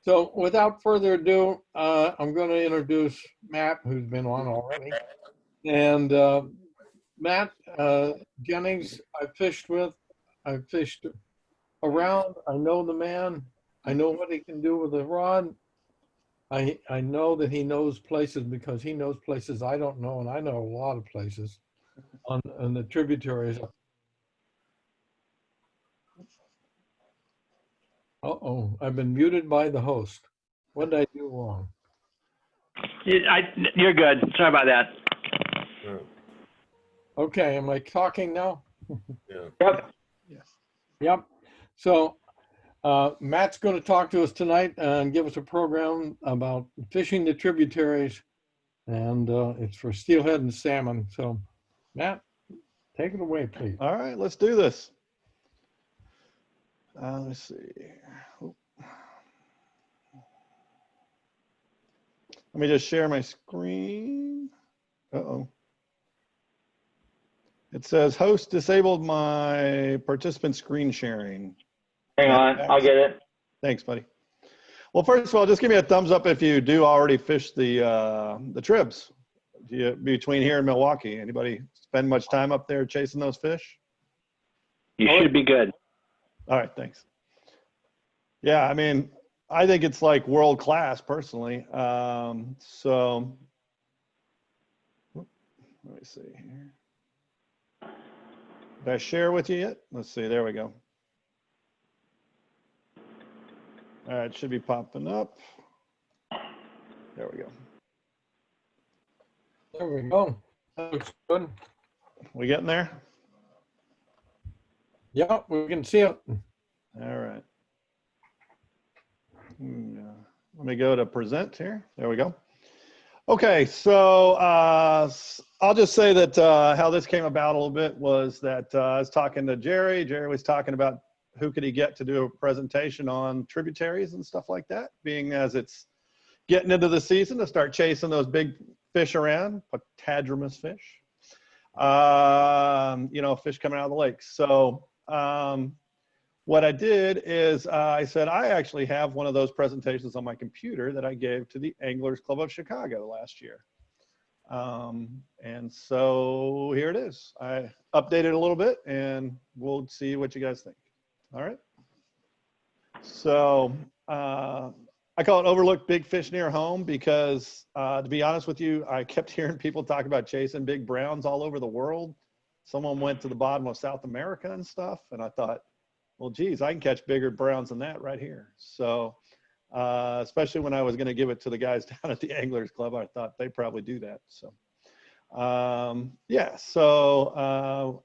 So without further ado, I'm going to introduce Matt, who's been on already. And Matt Jennings, I fished with. I fished around. I know the man. I know what he can do with a rod. I know that he knows places because he knows places I don't know, and I know a lot of places on the tributaries. Uh-oh, I've been muted by the host. What did I do wrong? You're good. Sorry about that. Okay, am I talking now? Yeah. Yep. Yes. Yep. So Matt's going to talk to us tonight and give us a program about fishing the tributaries, and it's for steelhead and salmon. So Matt, take it away, please. All right, let's do this. Let's see. Oop. Let me just share my screen. Uh-oh. It says host disabled my participant screen sharing. Hang on, I'll get it. Thanks, buddy. Well, first of all, just give me a thumbs up if you do already fish the tribs between here and Milwaukee. Anybody spend much time up there chasing those fish? You should be good. All right, thanks. Yeah, I mean, I think it's like world class personally. So let me see here. Did I share with you yet? Let's see, there we go. All right, it should be popping up. There we go. There we go. That looks good. We getting there? Yeah, we can see it. All right. Let me go to present here. There we go. Okay, so I'll just say that how this came about a little bit was that I was talking to Jerry. Jerry was talking about who could he get to do a presentation on tributaries and stuff like that, being as it's getting into the season to start chasing those big fish around, patadromous fish, you know, fish coming out of the lakes. So what I did is I said, I actually have one of those presentations on my computer that I gave to the Anglers Club of Chicago last year. And so here it is. I updated a little bit and we'll see what you guys think. All right. So I call it overlooked big fish near home because to be honest with you, I kept hearing people talk about chasing big browns all over the world. Someone went to the bottom of South America and stuff. And I thought, well, geez, I can catch bigger browns than that right here. So especially when I was going to give it to the guys down at the Anglers Club, I thought they'd probably do that. So yeah, so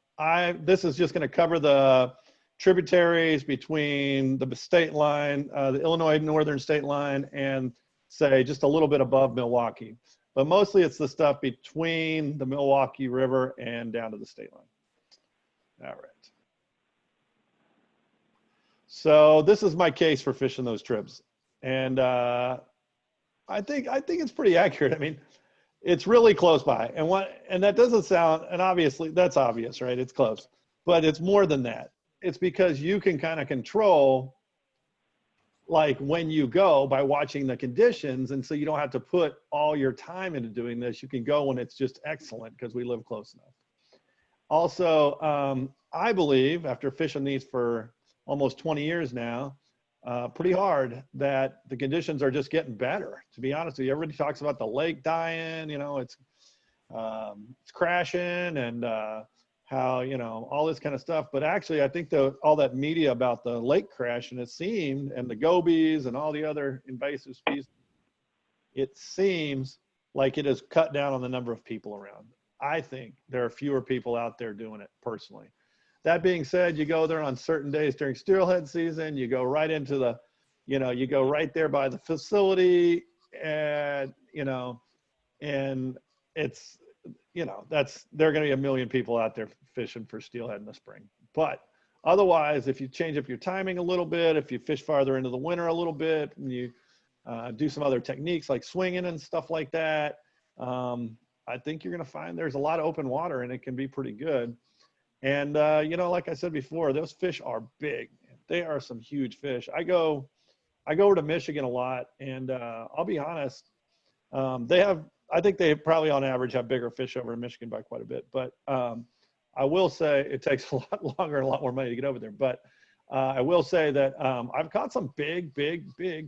this is just going to cover the tributaries between the state line, the Illinois northern state line, and say just a little bit above Milwaukee. But mostly it's the stuff between the Milwaukee River and down to the state line. All right. So this is my case for fishing those tribs. And I think it's pretty accurate. I mean, it's really close by. And that doesn't sound, and obviously that's obvious, right? It's close, but it's more than that. It's because you can kind of control like when you go by watching the conditions. And so you don't have to put all your time into doing this. You can go when it's just excellent because we live close enough. Also, I believe after fishing these for almost 20 years now, pretty hard, that the conditions are just getting better. To be honest with you, everybody talks about the lake dying, you know, it's crashing and how, you know, all this kind of stuff. But actually, I think all that media about the lake crashing, it seemed, and the gobies and all the other invasive species, it seems like it has cut down on the number of people around. I think there are fewer people out there doing it personally. That being said, you go there on certain days during steelhead season, you go right into the, you know, you go right there by the facility and, you know, and it's, you know, there are going to be a million people out there fishing for steelhead in the spring. But otherwise, if you change up your timing a little bit, if you fish farther into the winter a little bit, and you do some other techniques like swinging and stuff like that, I think you're going to find there's a lot of open water and it can be pretty good. And, you know, like I said before, those fish are big. They are some huge fish. I go I go over to Michigan a lot, and I'll be honest, I think they probably on average have bigger fish over in Michigan by quite a bit. But I will say it takes a lot longer and a lot more money to get over there. But I will say that I've caught some big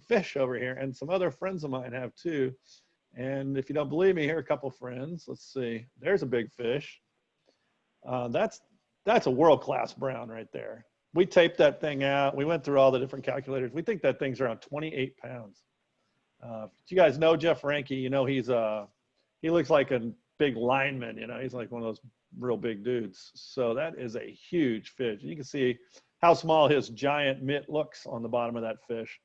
fish over here, and some other friends of mine have too. And if you don't believe me, here are a couple friends. Let's see. There's a big fish. That's a world-class brown right there. We taped that thing out. We went through all the different calculators. We think that thing's around 28 pounds. If you guys know Jeff Ranke, you know he looks like a big lineman. You know, he's like one of those real big dudes. So that is a huge fish. You can see how small his giant mitt looks on the bottom of that fish,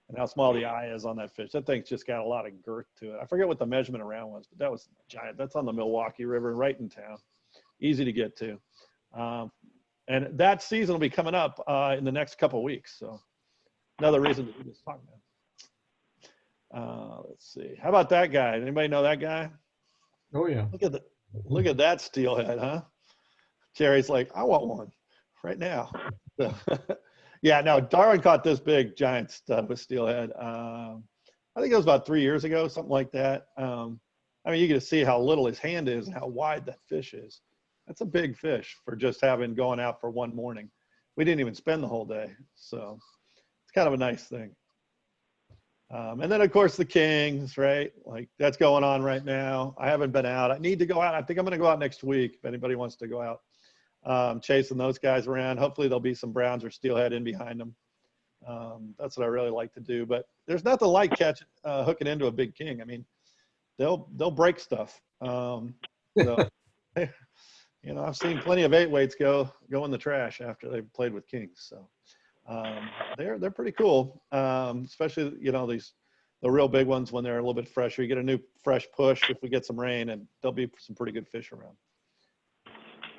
and how small the eye is on that fish. That thing's just got a lot of girth to it. I forget what the measurement around was, but that was giant. That's on the Milwaukee River, right in town. Easy to get to. And that season will be coming up in the next couple of weeks. So another reason to do this talk, man. Let's see. How about that guy? Anybody know that guy? Oh yeah. Look at that steelhead, huh? Jerry's like, I want one right now. Yeah, no, Darwin caught this big giant stud with steelhead. I think it was about 3 years ago, something like that. I mean, you can see how little his hand is and how wide that fish is. That's a big fish for just going out for one morning. We didn't even spend the whole day. So it's kind of a nice thing. And then, of course, the kings, right? Like that's going on right now. I haven't been out. I need to go out. I think I'm going to go out next week if anybody wants to go out chasing those guys around. Hopefully there'll be some browns or steelhead in behind them. That's what I really like to do. But there's nothing like hooking into a big king. I mean, they'll break stuff. So, you know, I've seen plenty of 8-weights go in the trash after they've played with kings. So they're pretty cool, especially, you know, the real big ones when they're a little bit fresher. You get a new fresh push if we get some rain, and there'll be some pretty good fish around.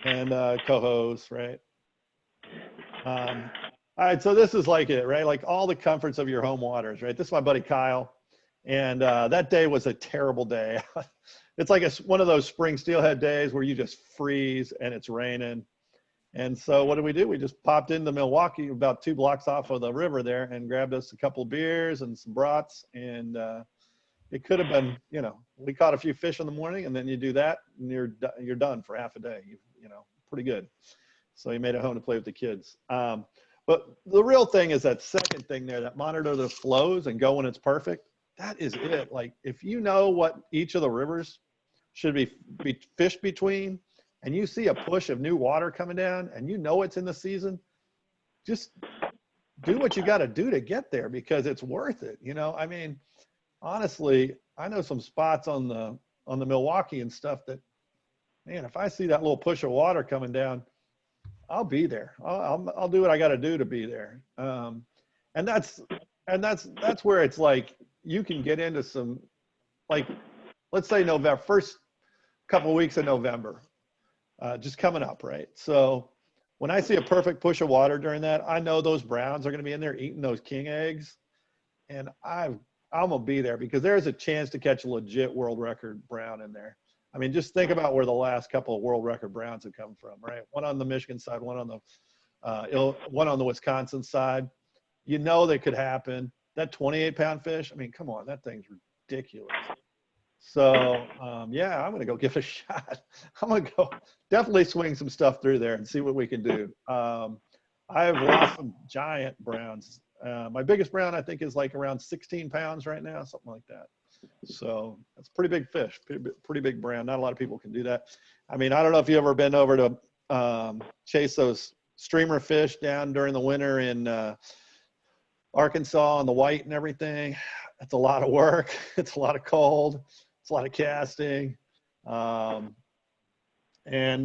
And cohos, right? All right, so this is like it, right? Like all the comforts of your home waters, right? This is my buddy Kyle, and that day was a terrible day. It's like one of those spring steelhead days where you just freeze and it's raining. And so what did? We just popped into Milwaukee about 2 blocks off of the river there and grabbed us a couple of beers and some brats. And it could have been, you know, we caught a few fish in the morning, and then you do that and you're done for half a day. You know, pretty good. So you made it home to play with the kids. But the real thing is that second thing there, that monitor the flows and go when it's perfect. That is it. Like if you know what each of the rivers should be fished between, and you see a push of new water coming down and you know it's in the season, just do what you got to do to get there, because it's worth it. You know, I mean, honestly, I know some spots on the Milwaukee and stuff that, man, if I see that little push of water coming down, I'll be there. I'll do what I got to do to be there. And that's where it's like you can get into some, like, let's say November, first couple of weeks of November, just coming up, right? So when I see a perfect push of water during that, I know those browns are going to be in there eating those king eggs, and I'm gonna be there because there's a chance to catch a legit world record brown in there. I mean, just think about where the last couple of world record browns have come from, right? One on the Michigan side, one on the Wisconsin side. You know that could happen. That 28-pound fish, I mean, come on, that thing's ridiculous. So, yeah, I'm going to go give it a shot. I'm going to go definitely swing some stuff through there and see what we can do. I've lost some giant browns. My biggest brown, I think, is like around 16 pounds right now, something like that. So that's a pretty big fish, pretty big brown. Not a lot of people can do that. I mean, I don't know if you've ever been over to chase those streamer fish down during the winter in Arkansas on the white and everything. It's a lot of work. It's a lot of cold. It's a lot of casting. And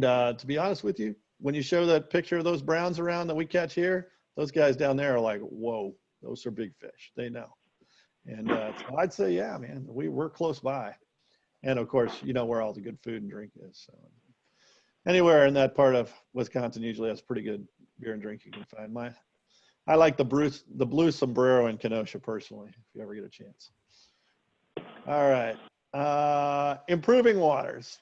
to be honest with you, when you show that picture of those browns around that we catch here, those guys down there are like, whoa, those are big fish. They know. And so I'd say, yeah, man, we're close by. And of course, you know where all the good food and drink is. So anywhere in that part of Wisconsin usually has pretty good beer and drink you can find. I like the blue sombrero in Kenosha personally, if you ever get a chance. All right. Improving waters.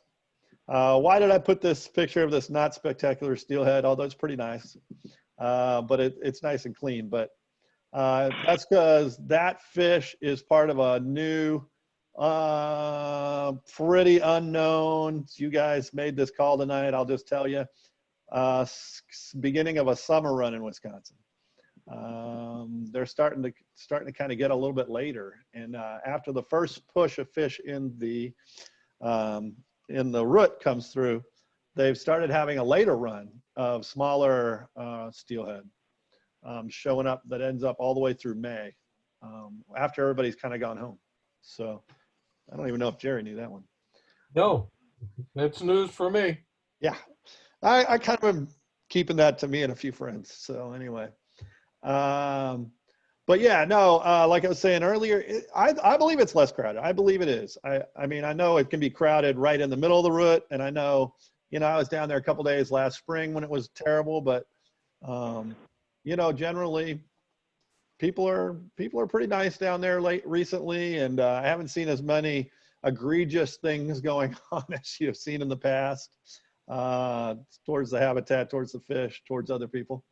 Why did I put this picture of this not spectacular steelhead? Although it's pretty nice, but it's nice and clean. But That's because that fish is part of a new, pretty unknown. You guys made this call tonight. I'll just tell you, beginning of a summer run in Wisconsin. They're starting to kind of get a little bit later, and after the first push of fish in the root comes through, they've started having a later run of smaller steelhead showing up that ends up all the way through May, after everybody's kind of gone home. So I don't even know if Jerry knew that one. No, that's news for me. Yeah, I kind of am keeping that to me and a few friends. So anyway, but yeah, no, like I was saying earlier, I believe it's less crowded. I believe it is. I mean, I know it can be crowded right in the middle of the root, and I know, I was down there a couple days last spring when it was terrible, but generally people are pretty nice down there recently, and I haven't seen as many egregious things going on as you've seen in the past, towards the habitat, towards the fish, towards other people.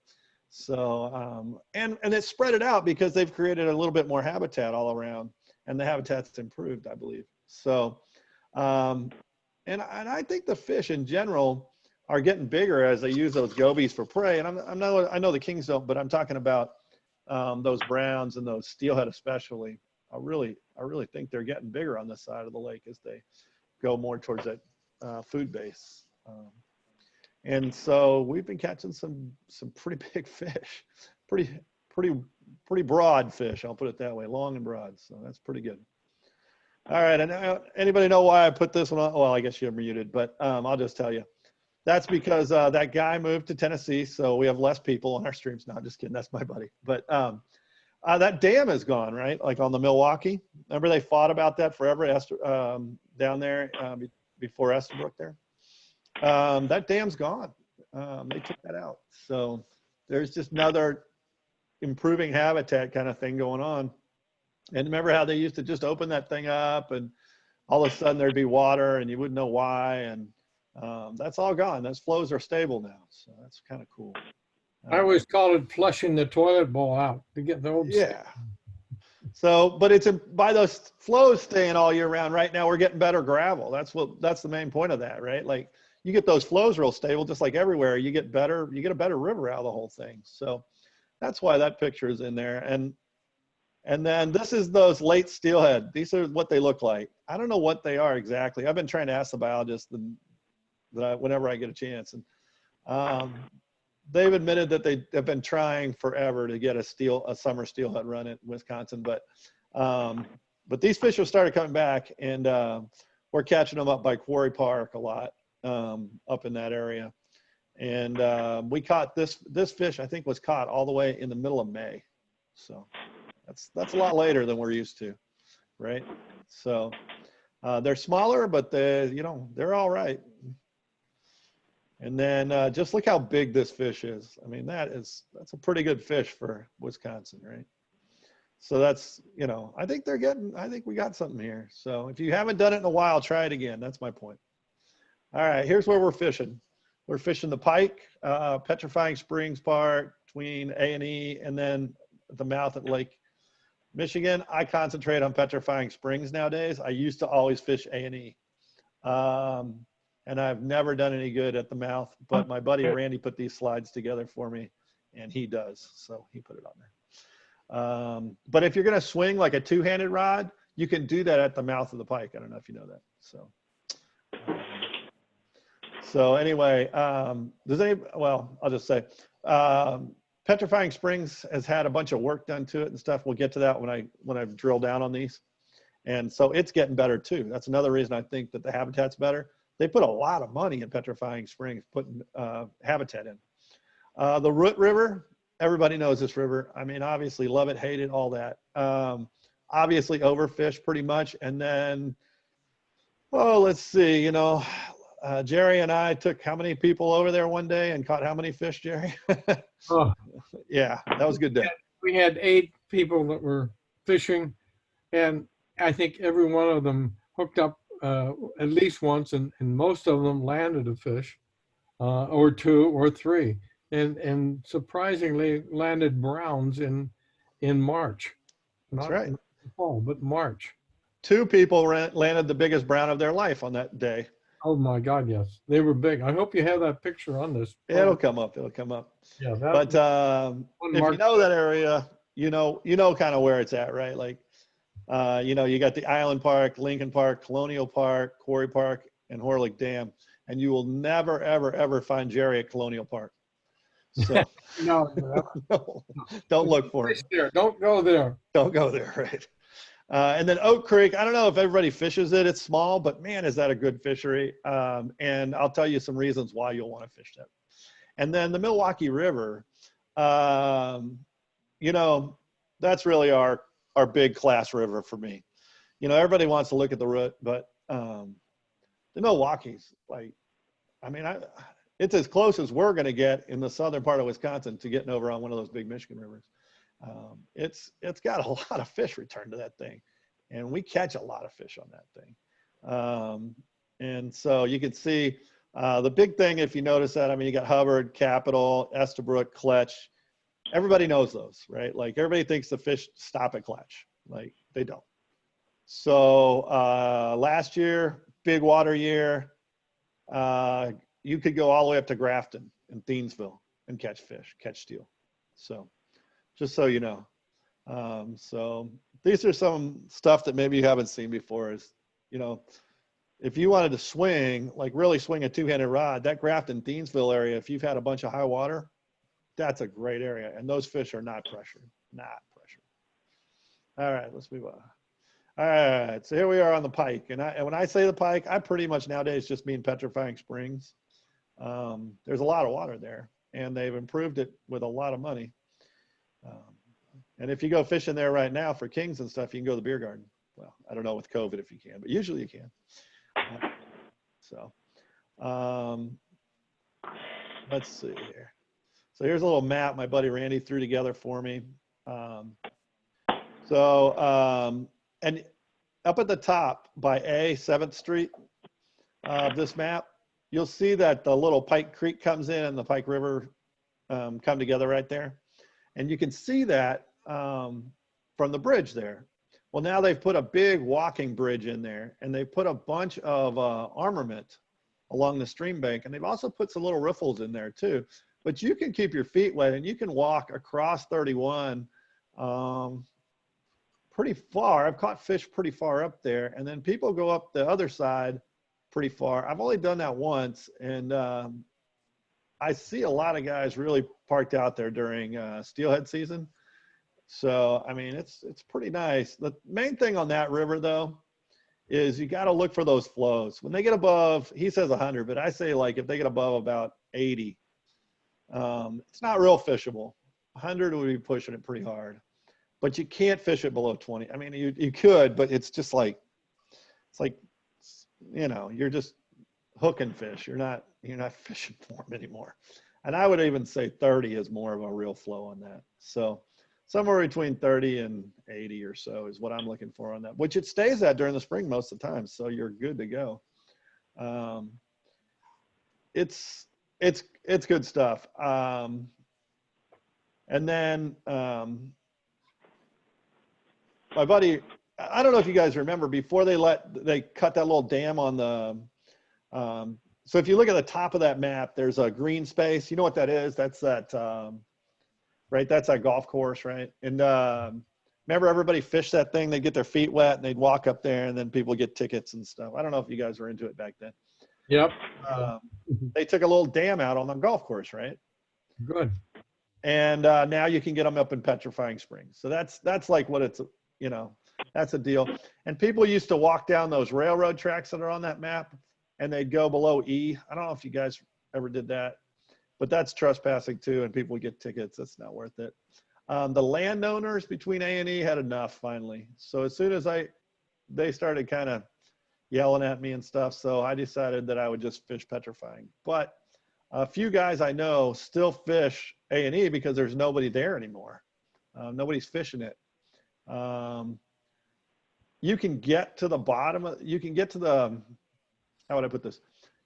So, and it's spread it out because they've created a little bit more habitat all around, and the habitat's improved, I believe. So, and I think the fish in general are getting bigger as they use those gobies for prey. And I know the kings don't, but I'm talking about those browns and those steelhead especially. I really think they're getting bigger on this side of the lake as they go more towards that food base. And so we've been catching some pretty big fish, pretty broad fish. I'll put it that way, long and broad. So that's pretty good. All right. And anybody know why I put this one on? Well, I guess you're muted, but I'll just tell you. That's because that guy moved to Tennessee, so we have less people on our streams. No, I'm just kidding. That's my buddy. But that dam is gone, right? Like on the Milwaukee. Remember they fought about that forever down there before Estabrook there? That dam's gone. They took that out. So there's just another improving habitat kind of thing going on. And remember how they used to just open that thing up and all of a sudden there'd be water and you wouldn't know why. And that's all gone. Those flows are stable now. So that's kind of cool. I always call it flushing the toilet bowl out to get the old Yeah. So, but it's by those flows staying all year round. Right now, we're getting better gravel. That's the main point of that, right? Like you get those flows real stable, just like everywhere. You get a better river out of the whole thing. So that's why that picture is in there. And then this is those late steelhead. These are what they look like. I don't know what they are exactly. I've been trying to ask the biologist whenever I get a chance, and they've admitted that they have been trying forever to get a summer steelhead run in Wisconsin, but these fish have started coming back, and we're catching them up by Quarry Park a lot, up in that area. And we caught this fish, I think, was caught all the way in the middle of May. So that's a lot later than we're used to, right? So they're smaller, but they're all right. And then just look how big this fish is. I mean, that's a pretty good fish for Wisconsin, right? So that's, I think we got something here. So if you haven't done it in a while, try it again. That's my point. All right, here's where we're fishing. We're fishing the Pike, Petrifying Springs part between A&E and then the mouth at Lake Michigan. I concentrate on Petrifying Springs nowadays. I used to always fish A&E. And I've never done any good at the mouth, but my buddy Randy put these slides together for me, and he does, so he put it on there. But if you're going to swing like a two-handed rod, you can do that at the mouth of the Pike. I don't know if you know that. So anyway, I'll just say, Petrifying Springs has had a bunch of work done to it and stuff. We'll get to that when I drill down on these. And so it's getting better too. That's another reason I think that the habitat's better. They put a lot of money in Petrifying Springs, putting habitat in. The Root River, everybody knows this river. I mean, obviously love it, hate it, all that. Obviously overfished pretty much. And then, let's see, Jerry and I took how many people over there one day and caught how many fish, Jerry? Oh, yeah, that was a good day. we had 8 people that were fishing, and I think every one of them hooked up at least once, and most of them landed a fish, or 2 or 3, and surprisingly landed browns in in March. That's Not right. in the fall, but March. 2 people landed the biggest brown of their life on that day. Oh my God, yes. They were big. I hope you have that picture on this. It'll come up. It'll come up. Yeah, that But one if you March. know that area, you know kind of where it's at, right? Like, you got the Island Park, Lincoln Park, Colonial Park, Quarry Park, and Horlick Dam, and you will never, ever, ever find Jerry at Colonial Park. So No, no, don't look for him. there. Don't go there. Don't go there, right? And then Oak Creek, I don't know if everybody fishes it. It's small, but man, is that a good fishery. And I'll tell you some reasons why you'll want to fish that. And then the Milwaukee River, that's really our big class river for me. Everybody wants to look at the root, but the Milwaukee's it's as close as we're going to get in the southern part of Wisconsin to getting over on one of those big Michigan rivers. It's got a lot of fish returned to that thing, and we catch a lot of fish on that thing. And so you can see the big thing, if you notice that, you got Hubbard, Capitol, Estabrook, Kletch. Everybody knows those, right? Like everybody thinks the fish stop at Kletch. Like they don't. So last year, big water year, you could go all the way up to Grafton and Thiensville and catch fish, catch steel. So just so you know. So these are some stuff that maybe you haven't seen before is, if you wanted to swing, like really swing a 2-handed rod, that Grafton Thiensville area, if you've had a bunch of high water, that's a great area. And those fish are not pressured, All right, let's move on. All right, so here we are on the pike. And when I say the pike, I pretty much nowadays just mean Petrifying Springs. There's a lot of water there, and they've improved it with a lot of money. And if you go fishing there right now for kings and stuff, you can go to the beer garden. Well, I don't know with COVID if you can, but usually you can. Let's see here. So here's a little map my buddy Randy threw together for me. And up at the top by 7th Street of this map, you'll see that the little Pike Creek comes in and the Pike River come together right there. And you can see that from the bridge there. Well, now they've put a big walking bridge in there, and they've put a bunch of armament along the stream bank, and they've also put some little riffles in there too. But you can keep your feet wet, and you can walk across 31 pretty far. I've caught fish pretty far up there, and then people go up the other side pretty far. I've only done that once, and I see a lot of guys really parked out there during steelhead season. So, it's pretty nice. The main thing on that river, though, is you got to look for those flows. When they get above, he says 100, but I say like if they get above about 80, it's not real fishable. 100 would be pushing it pretty hard, but you can't fish it below 20. You could, but it's just like, you're just hooking fish. You're not fishing for them anymore. And I would even say 30 is more of a real flow on that. So somewhere between 30 and 80 or so is what I'm looking for on that, which it stays at during the spring most of the time. So you're good to go. It's good stuff. And then my buddy, I don't know if you guys remember, before they cut that little dam on the, so if you look at the top of that map, there's a green space. You know what that is? That's that, right? That's that golf course, right? And remember everybody fished that thing, they'd get their feet wet and they'd walk up there and then people get tickets and stuff. I don't know if you guys were into it back then. Yep. They took a little dam out on the golf course, right? Good. And now you can get them up in Petrifying Springs. So that's like what it's, that's a deal. And people used to walk down those railroad tracks that are on that map and they'd go below E. I don't know if you guys ever did that, but that's trespassing too. And people would get tickets. That's not worth it. The landowners between A and E had enough finally. So as soon as they started kind of yelling at me and stuff. So I decided that I would just fish Petrifying. But a few guys I know still fish A and E because there's nobody there anymore. Nobody's fishing it. You can get to the bottom of, you can get to the, how would I put this?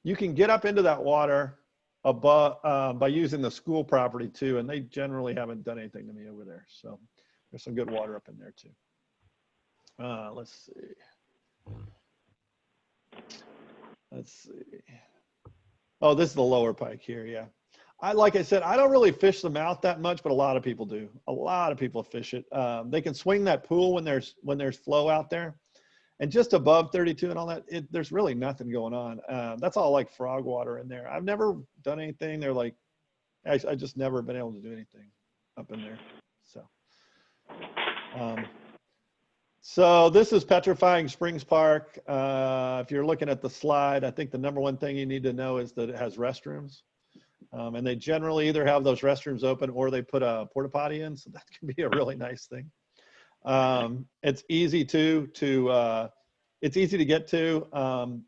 You can get up into that water above by using the school property too, and they generally haven't done anything to me over there. So There's some good water up in there too. Let's see. Let's see. Oh, this is the lower pike here. Yeah. Like I said, I don't really fish the mouth that much, but a lot of people do. A lot of people fish it. They can swing that pool when there's flow out there, and just above 32 and all that, there's really nothing going on. That's all like frog water in there. I've never done anything. They're like, I just never been able to do anything up in there. So this is Petrifying Springs Park. If you're looking at the slide, I think the number one thing you need to know is that it has restrooms. And they generally either have those restrooms open or they put a porta potty in. So that can be a really nice thing. It's easy it's easy to get to. And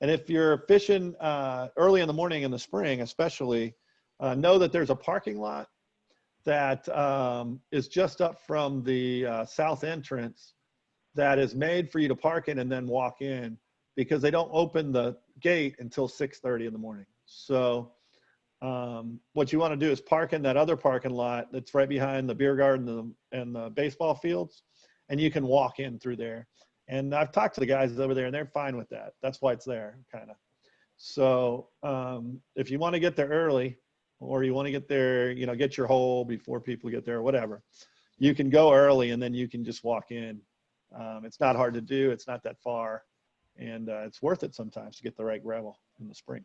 if you're fishing early in the morning in the spring, especially, know that there's a parking lot that is just up from the south entrance that is made for you to park in and then walk in, because they don't open the gate until 6:30 in the morning. So what you want to do is park in that other parking lot that's right behind the beer garden and the baseball fields, and you can walk in through there. And I've talked to the guys over there and they're fine with that. That's why it's there, kind of. So if you want to get there early, or you want to get there, get your hole before people get there or whatever, you can go early and then you can just walk in. It's not hard to do. It's not that far. And it's worth it sometimes to get the right gravel in the spring.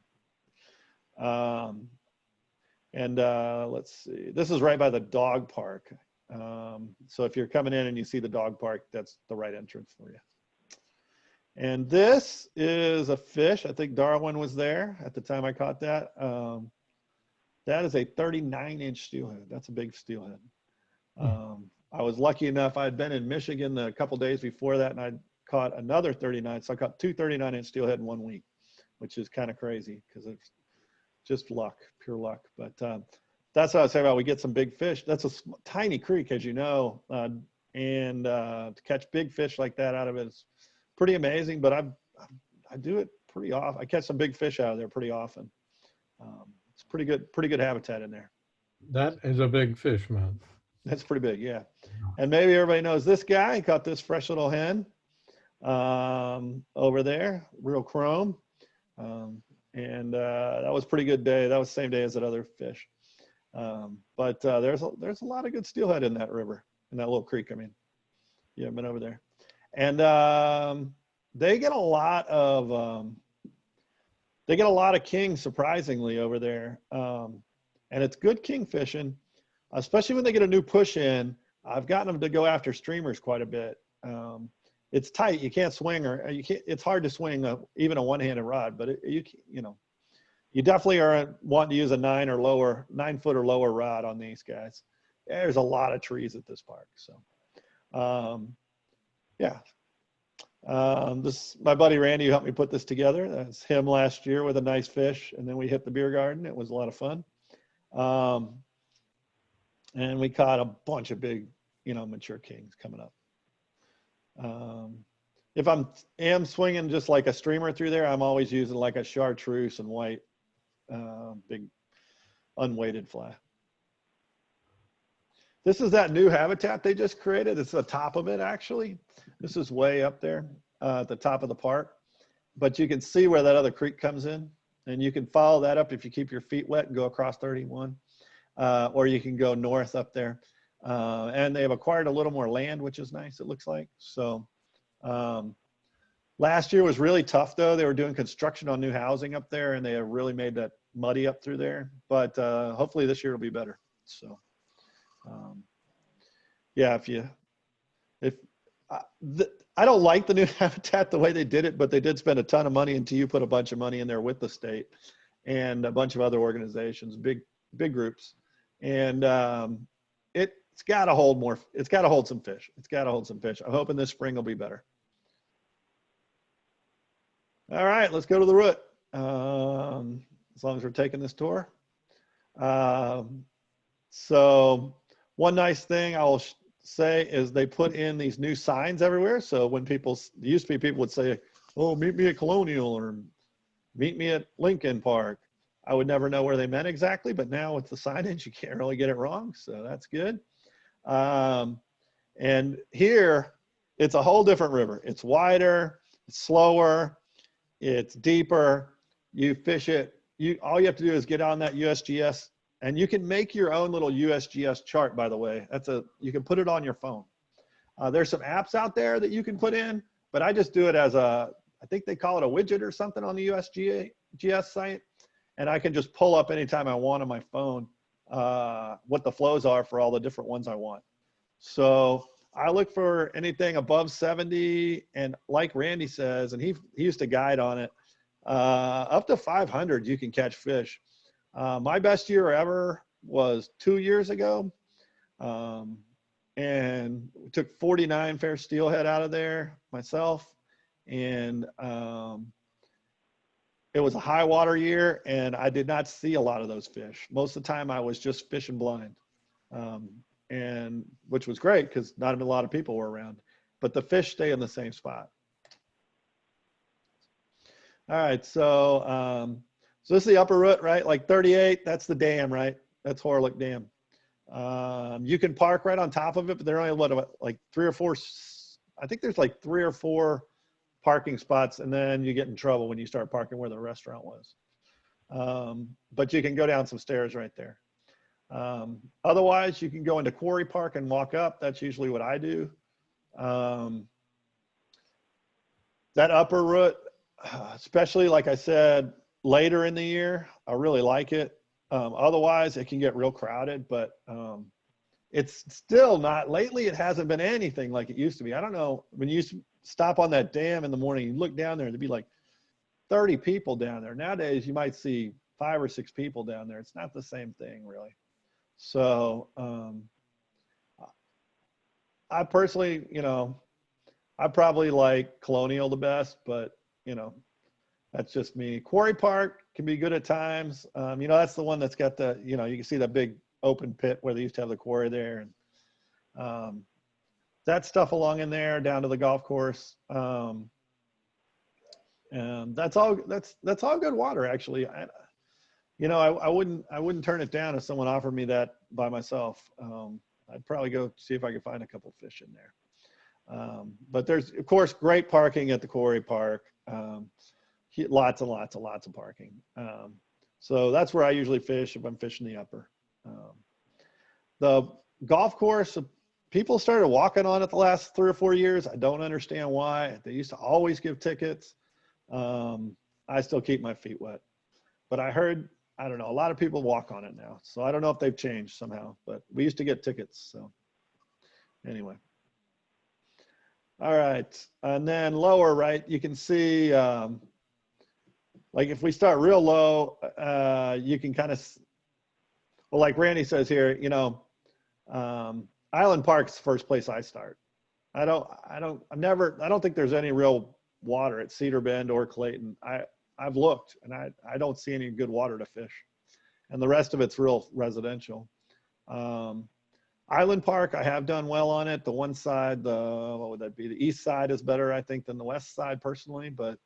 Let's see, this is right by the dog park. So if you're coming in and you see the dog park, that's the right entrance for you. And this is a fish. I think Darwin was there at the time I caught that. That is a 39-inch steelhead. That's a big steelhead. I was lucky enough, I had been in Michigan a couple days before that, and I caught another 39. So I caught two 39-inch steelhead in 1 week, which is kind of crazy because it's just luck, pure luck. But that's what I was saying about we get some big fish. That's a tiny creek, as you know, and to catch big fish like that out of it is pretty amazing. But I do it pretty often. I catch some big fish out of there pretty often. It's pretty good habitat in there. That is a big fish, man. That's pretty big, yeah. And maybe everybody knows this guy. He caught this fresh little hen over there, real chrome. And that was a pretty good day. That was the same day as that other fish. But there's a lot of good steelhead in that river, in that little creek. I mean, yeah, I've been over there. And they get a lot of king, surprisingly, over there. And it's good king fishing, especially when they get a new push in. I've gotten them to go after streamers quite a bit. It's tight. You can't swing, or you can't. It's hard to swing even a one-handed rod, but you definitely are wanting to use a 9-foot or lower rod on these guys. There's a lot of trees at this park, so yeah. This my buddy Randy who helped me put this together. That's him last year with a nice fish, and then we hit the beer garden. It was a lot of fun, and we caught a bunch of big, mature kings coming up. If am swinging just like a streamer through there, I'm always using like a chartreuse and white, big unweighted fly. This is that new habitat they just created. It's the top of it, actually. This is way up there at the top of the park, but you can see where that other creek comes in, and you can follow that up if you keep your feet wet and go across 31, or you can go north up there. And they've acquired a little more land, which is nice, it looks like. So last year was really tough, though. They were doing construction on new housing up there, and they have really made that muddy up through there. But hopefully this year will be better. So yeah, I don't like the new habitat the way they did it, but they did spend a ton of money, and TU put a bunch of money in there with the state and a bunch of other organizations, big groups. And it's got to hold more. It's got to hold some fish. It's got to hold some fish. I'm hoping this spring will be better. All right, let's go to the root. As long as we're taking this tour. So one nice thing I'll say is they put in these new signs everywhere. So when used to be people would say, oh, meet me at Colonial or meet me at Lincoln Park. I would never know where they meant exactly, but now with the signage, you can't really get it wrong. So that's good. And here, it's a whole different river. It's wider, it's slower, it's deeper. You fish it. All you have to do is get on that USGS, and you can make your own little USGS chart, by the way. You can put it on your phone. There's some apps out there that you can put in, but I just do it as I think they call it a widget or something on the USGS site. And I can just pull up anytime I want on my phone what the flows are for all the different ones I want. So I look for anything above 70, and like Randy says, and he used to guide on it, up to 500 you can catch fish. My best year ever was 2 years ago, and we took 49 fair steelhead out of there myself, and it was a high water year, and I did not see a lot of those fish. Most of the time I was just fishing blind, and which was great because not a lot of people were around, but the fish stay in the same spot. All right, so this is the upper root, right? Like 38, that's the dam, right? That's Horlick Dam. You can park right on top of it, but there are only like 3 or 4, I think there's like 3 or 4 parking spots, and then you get in trouble when you start parking where the restaurant was. But you can go down some stairs right there. Otherwise, you can go into Quarry Park and walk up. That's usually what I do. That upper root, especially like I said, later in the year, I really like it. Otherwise, it can get real crowded, but it's still not, lately it hasn't been anything like it used to be. I don't know, when you stop on that dam in the morning, you look down there, there'd be like 30 people down there. Nowadays, you might see 5 or 6 people down there. It's not the same thing, really. So I personally, I probably like Colonial the best, but, that's just me. Quarry Park can be good at times. That's the one that's got the, you can see that big open pit where they used to have the quarry there. And that stuff along in there down to the golf course. And that's all good water, actually. I wouldn't turn it down if someone offered me that by myself. I'd probably go see if I could find a couple fish in there. But there's, of course, great parking at the Quarry Park. Lots and lots of parking. So that's where I usually fish if I'm fishing the upper. The golf course, people started walking on it the last 3 or 4 years. I don't understand why. They used to always give tickets. I still keep my feet wet. But I heard, I don't know, a lot of people walk on it now. So I don't know if they've changed somehow, but we used to get tickets. So anyway. All right. And then lower, right, you can see, like if we start real low, you can kind of, well, like Randy says here, Island Park's the first place I start. I don't think there's any real water at Cedar Bend or Clayton. I've looked and I don't see any good water to fish, and the rest of it's real residential. Island Park, I have done well on it. The one side, what would that be? The east side is better, I think, than the west side personally, but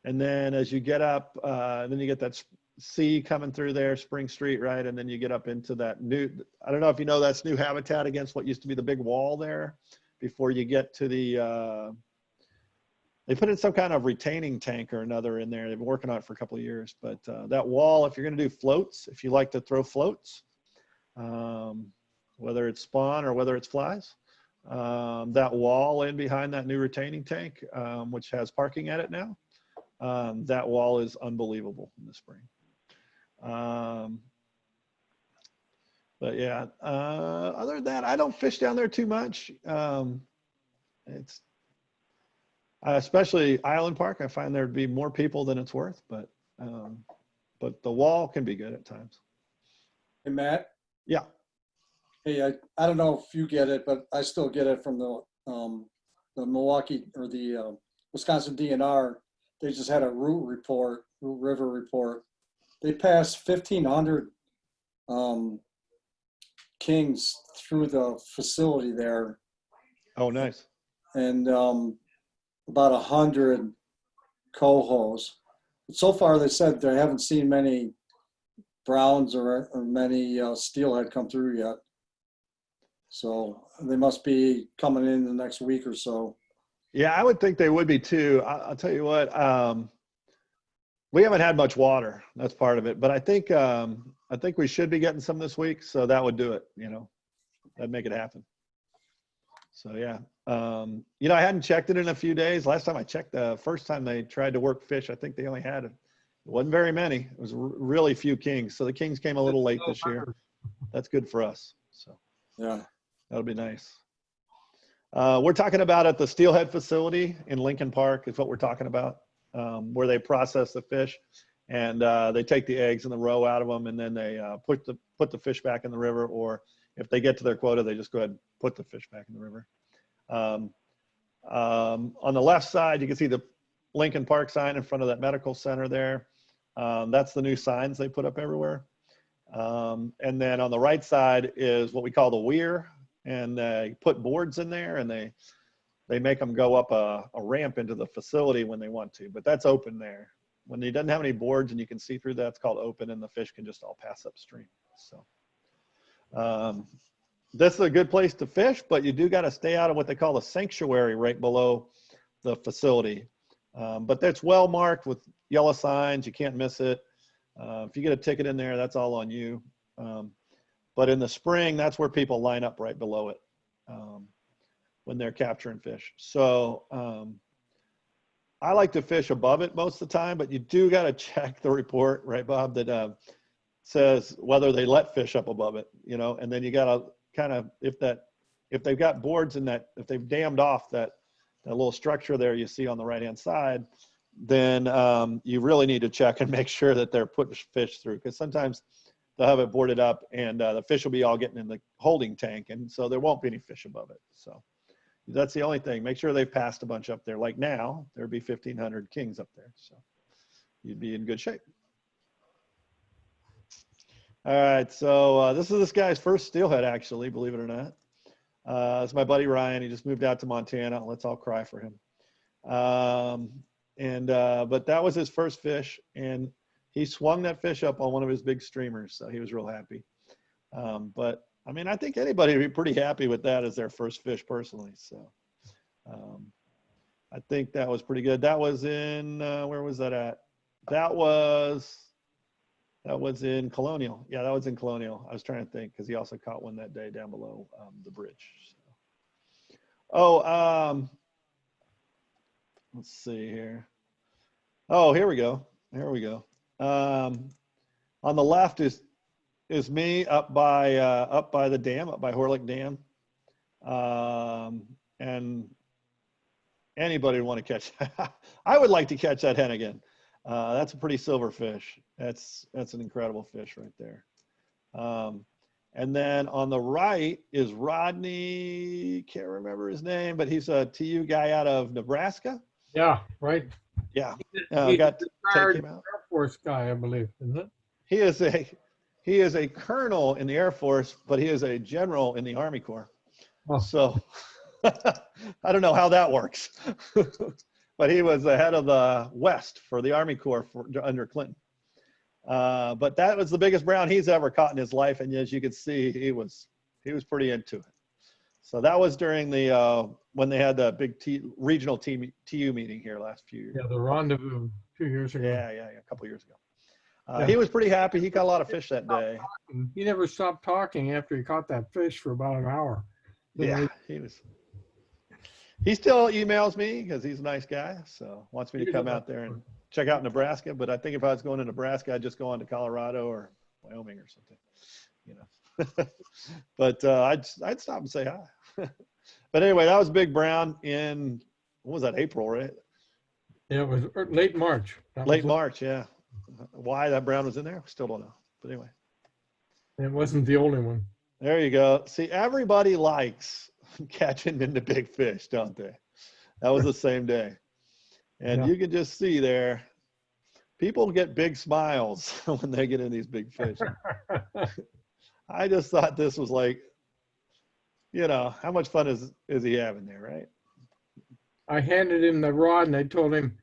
and then as you get up, then you get that sea coming through there, Spring Street, right? And then you get up into that new, I don't know if you know, that's new habitat against what used to be the big wall there before you get to the, they put in some kind of retaining tank or another in there. They've been working on it for a couple of years, but that wall, if you're going to do floats, if you like to throw floats, whether it's spawn or whether it's flies, that wall in behind that new retaining tank, which has parking at it now, that wall is unbelievable in the spring. But yeah, other than that, I don't fish down there too much. It's especially Island Park. I find there'd be more people than it's worth, but the wall can be good at times. Hey, Matt. Yeah. Hey, I don't know if you get it, but I still get it from the Milwaukee or the Wisconsin DNR. They just had a root river report. They passed 1,500 kings through the facility there. Oh, nice. And about 100 cohos. But so far, they said they haven't seen many browns or many steelhead come through yet. So they must be coming in the next week or so. Yeah, I would think they would be too. I'll tell you what, we haven't had much water. That's part of it. But I think we should be getting some this week. So that would do it, that'd make it happen. So yeah, I hadn't checked it in a few days. Last time I checked, the first time they tried to work fish, I think they only had, it wasn't very many. It was really few kings. So the kings came a little late this year. That's good for us. So Yeah. that'll be nice. We're talking about at the Steelhead facility in Lincoln Park is what we're talking about, where they process the fish and they take the eggs and the roe out of them, and then they put the fish back in the river, or if they get to their quota, they just go ahead and put the fish back in the river. On the left side, you can see the Lincoln Park sign in front of that medical center there. That's the new signs they put up everywhere. And then on the right side is what we call the weir, and they put boards in there, and they make them go up a ramp into the facility when they want to, but that's open there. When it doesn't have any boards and you can see through that, it's called open, and the fish can just all pass upstream. So this is a good place to fish, but you do got to stay out of what they call a sanctuary right below the facility. But that's well marked with yellow signs. You can't miss it. If you get a ticket in there, that's all on you. But in the spring, that's where people line up right below it when they're capturing fish. So I like to fish above it most of the time, but you do got to check the report, right, Bob, that says whether they let fish up above it, and then you got to kind of, if they've got boards in that, if they've dammed off that little structure there you see on the right-hand side, then you really need to check and make sure that they're putting fish through, because sometimes they'll have it boarded up and the fish will be all getting in the holding tank, and so there won't be any fish above it. So that's the only thing. Make sure they've passed a bunch up there. Like now, there'd be 1,500 kings up there, so you'd be in good shape. All right, so this is this guy's first steelhead, actually, believe it or not. It's my buddy Ryan. He just moved out to Montana. Let's all cry for him. But that was his first fish, and he swung that fish up on one of his big streamers, so he was real happy. But I mean, I think anybody would be pretty happy with that as their first fish personally. So I think that was pretty good. That was in, where was that at? That was in Colonial. Yeah, that was in Colonial. I was trying to think, because he also caught one that day down below the bridge. So. Let's see here. Oh, here we go. Here we go. On the left is me up by the dam, up by Horlick Dam. And anybody would want to catch. I would like to catch that hen again. That's a pretty silver fish. That's an incredible fish right there. And then on the right is Rodney, can't remember his name, but he's a TU guy out of Nebraska. Yeah, right. Yeah. He's Got to take him out. Air Force guy, I believe, isn't it? He is a colonel in the Air Force, but he is a general in the Army Corps. Oh. So I don't know how that works. But he was the head of the West for the Army Corps under Clinton. But that was the biggest brown he's ever caught in his life, and as you can see, he was pretty into it. So that was during the when they had the big regional TU meeting here last few years. Yeah, the rendezvous 2 years ago. Yeah, a couple years ago. He was pretty happy. He caught a lot of fish that day. He never stopped talking after he caught that fish for about an hour. Yeah, he still emails me because he's a nice guy, so wants me to come out there and check out Nebraska. But I think if I was going to Nebraska, I'd just go on to Colorado or Wyoming or something, But I'd stop and say hi. But anyway, that was Big Brown in, what was that, April, right? Yeah, it was late March. Late March, yeah. Why that brown was in there, still don't know. But anyway. It wasn't the only one. There you go. See, everybody likes catching into big fish, don't they? That was the same day. And you can just see there, people get big smiles when they get in these big fish. I just thought this was like, how much fun is he having there, right? I handed him the rod and I told him,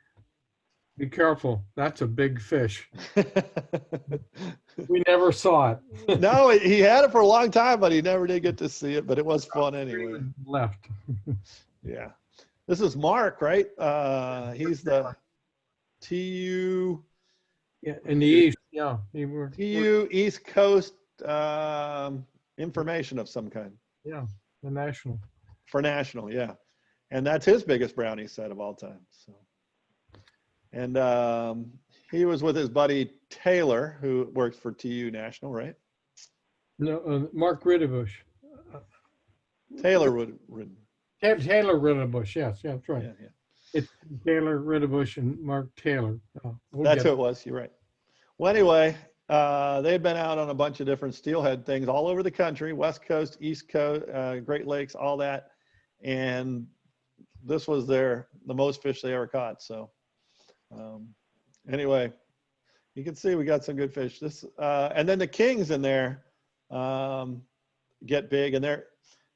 be careful, that's a big fish. We never saw it. No, he had it for a long time, but he never did get to see it. But it was fun anyway. Left. Yeah. This is Mark, right? He's the TU Yeah, in the east. Yeah, they were. East Coast information of some kind Yeah, the national. for national. Yeah. And that's his biggest brownie set of all time. So, and he was with his buddy Taylor, who works for TU National, right? No, Mark Ritterbush. Taylor would. Taylor Ritterbush. Yes, yeah, that's right. Yeah, yeah. It's Taylor Ritterbush and Mark Taylor. That's who it was. You're right. Well, anyway, they'd been out on a bunch of different steelhead things all over the country, West Coast, East Coast, Great Lakes, all that. And this was the most fish they ever caught. So anyway, you can see we got some good fish. And then the kings in there get big, and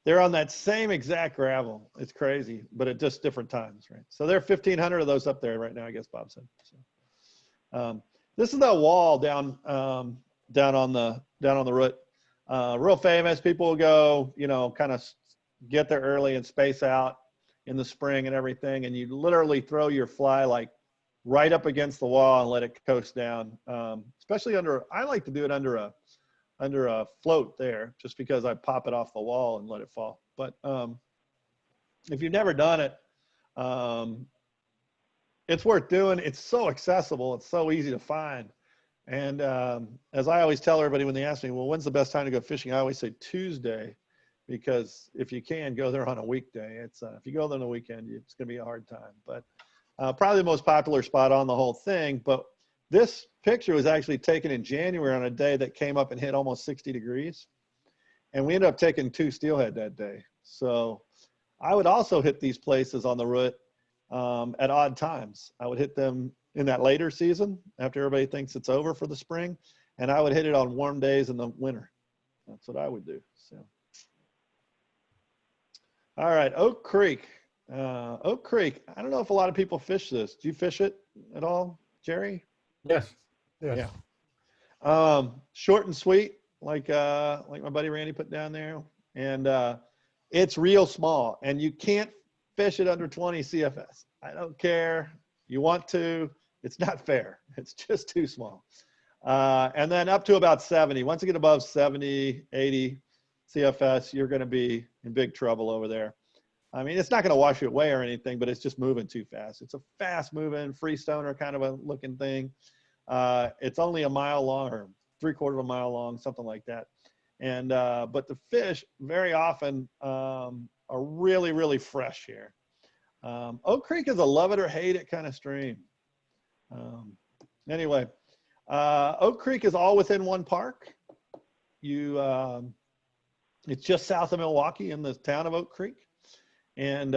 they're on that same exact gravel. It's crazy, but at just different times, right? So there are 1,500 of those up there right now, I guess Bob said. So, this is that wall down on the root. Real famous. People will go, kind of get there early and space out in the spring and everything, and you literally throw your fly like right up against the wall and let it coast down. Especially I like to do it under a float there, just because I pop it off the wall and let it fall. But if you've never done it, it's worth doing. It's so accessible. It's so easy to find. And as I always tell everybody when they ask me, well, when's the best time to go fishing? I always say Tuesday, because if you can go there on a weekday, if you go there on the weekend, it's going to be a hard time. But probably the most popular spot on the whole thing. But this picture was actually taken in January on a day that came up and hit almost 60 degrees. And we ended up taking 2 steelhead that day. So I would also hit these places on the root at odd times. I would hit them in that later season after everybody thinks it's over for the spring. And I would hit it on warm days in the winter. That's what I would do. So, all right, Oak Creek. Oak Creek, I don't know if a lot of people fish this. Do you fish it at all, Jerry? Yes. Yes. Yeah. Short and sweet, like my buddy Randy put down there. And it's real small, and you can't fish it under 20 CFS. I don't care. You want to, it's not fair. It's just too small. And then up to about 70. Once you get above 70, 80 CFS, you're going to be in big trouble over there. I mean, it's not going to wash you away or anything, but it's just moving too fast. It's a fast moving freestoner kind of a looking thing. It's only a mile long or 3/4 of a mile long, something like that. And, but the fish very often are really, really fresh here. Oak Creek is a love it or hate it kind of stream. Anyway, Oak Creek is all within one park. It's just south of Milwaukee in the town of Oak Creek. And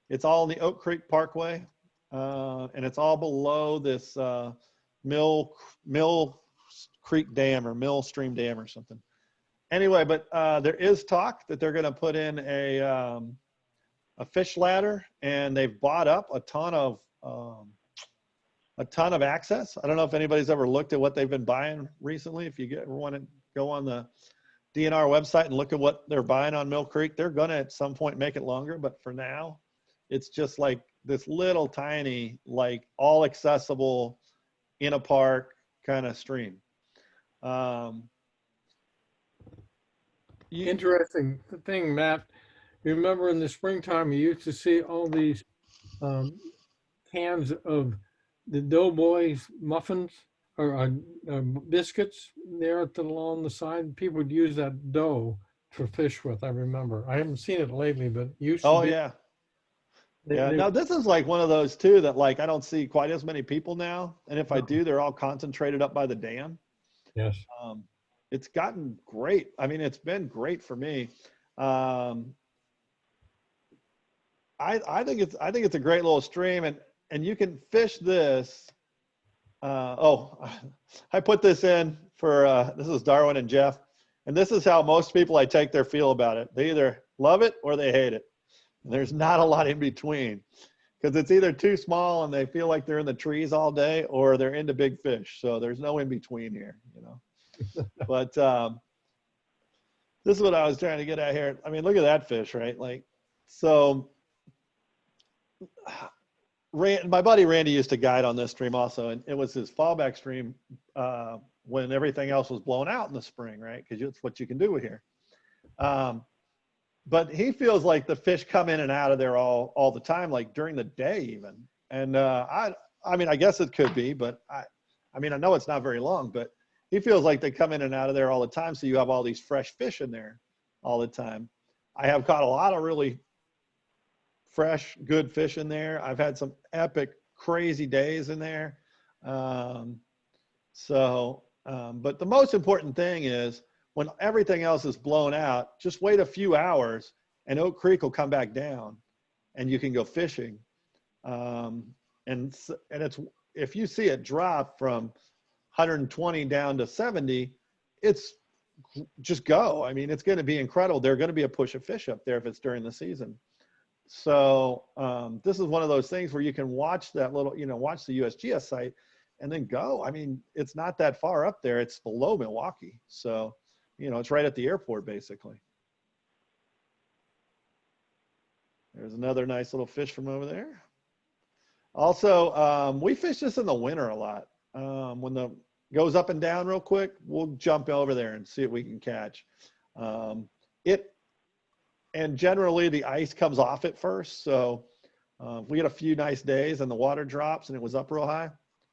it's all in the Oak Creek Parkway. And it's all below this Mill Creek Dam or Mill Stream Dam or something. Anyway, but there is talk that they're going to put in a fish ladder, and they've bought up a ton of access. I don't know if anybody's ever looked at what they've been buying recently. If you ever want to go on the DNR website and look at what they're buying on Mill Creek, they're going to at some point make it longer. But for now, it's just like this little tiny, like all accessible in a park kind of stream. Interesting thing, Matt. You remember in the springtime, you used to see all these cans of the Doughboys muffins or biscuits there along the side. People would use that dough to fish with. I remember. I haven't seen it lately, but used to. Oh be. yeah. Yeah. Now this is like one of those too that like I don't see quite as many people now, and if I do, they're all concentrated up by the dam. Yes. It's gotten great. I mean, it's been great for me. I think it's a great little stream, and you can fish this. I put this in for this is Darwin and Jeff, and this is how most people I take their feel about it. They either love it or they hate it. And there's not a lot in between. because it's either too small and they feel like they're in the trees all day, or they're into big fish. So there's no in between here, you know. But this is what I was trying to get at here. I mean, look at that fish, right? Like, so my buddy Randy used to guide on this stream also, and it was his fallback stream when everything else was blown out in the spring, right? Because it's what you can do here. But he feels like the fish come in and out of there all the time, like during the day even. And I mean, I guess it could be, but I mean, I know it's not very long, but he feels like they come in and out of there all the time. So you have all these fresh fish in there all the time. I have caught a lot of really fresh, good fish in there. I've had some epic, crazy days in there. But the most important thing is when everything else is blown out, just wait a few hours and Oak Creek will come back down and you can go fishing. And it's, if you see it drop from 120 down to 70, it's just go. I mean, it's going to be incredible. There's going to be a push of fish up there if it's during the season. So this is one of those things where you can watch that little, you know, watch the USGS site and then go. I mean, it's not that far up there. It's below Milwaukee. So, you know, it's right at the airport, basically. There's another nice little fish from over there. Also, we fish this in the winter a lot. When the goes up and down real quick, we'll jump over there and see what we can catch. And generally the ice comes off at first. So if we get a few nice days and the water drops and it was up real high,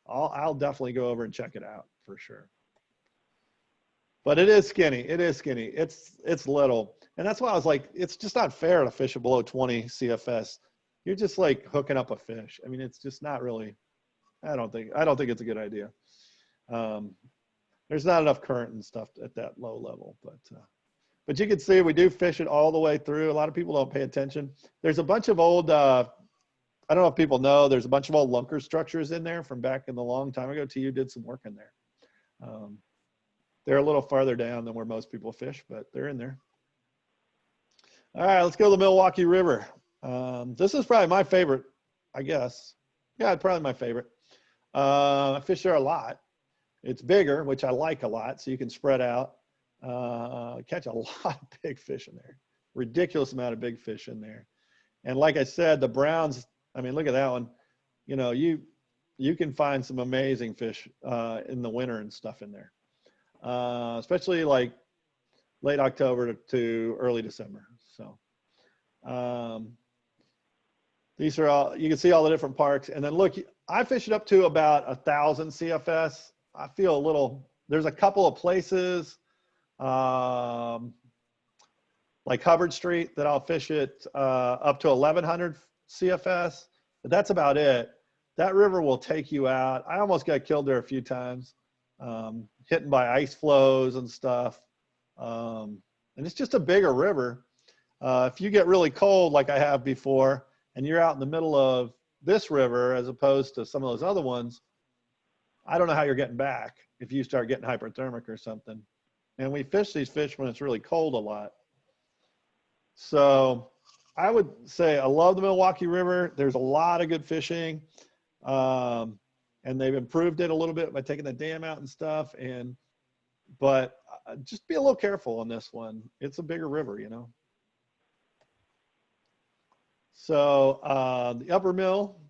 I'll definitely go over and check it out for sure. But it is skinny. It is skinny. It's little. And that's why I was like, it's just not fair to fish it below 20 CFS. You're just like hooking up a fish. I mean, it's just not really, I don't think it's a good idea. There's not enough current and stuff at that low level, but you can see we do fish it all the way through. A lot of people don't pay attention. There's a bunch of old, I don't know if people know, there's a bunch of old lunker structures in there from back in the long time ago. TU did some work in there. They're a little farther down than where most people fish, but they're in there. All right, let's go to the Milwaukee River. This is probably my favorite, I guess. Yeah, probably my favorite. I fish there a lot. It's bigger, which I like a lot, so you can spread out. Catch a lot of big fish in there. Ridiculous amount of big fish in there. And like I said, the browns, I mean, look at that one. You know, you can find some amazing fish in the winter and stuff in there, especially like late October to early December. So these are all, you can see all the different parks. And then look, I fish it up to about 1,000 CFS. I feel a little, there's a couple of places like Hubbard Street that I'll fish it up to 1,100 CFS, but that's about it. That river will take you out. I almost got killed there a few times, hitting by ice flows and stuff. And it's just a bigger river. If you get really cold like I have before, and you're out in the middle of this river as opposed to some of those other ones, I don't know how you're getting back if you start getting hyperthermic or something. And we fish these fish when it's really cold a lot. So I would say I love the Milwaukee River. There's a lot of good fishing. And they've improved it a little bit by taking the dam out and stuff. But just be a little careful on this one. It's a bigger river, you know. So the upper mill.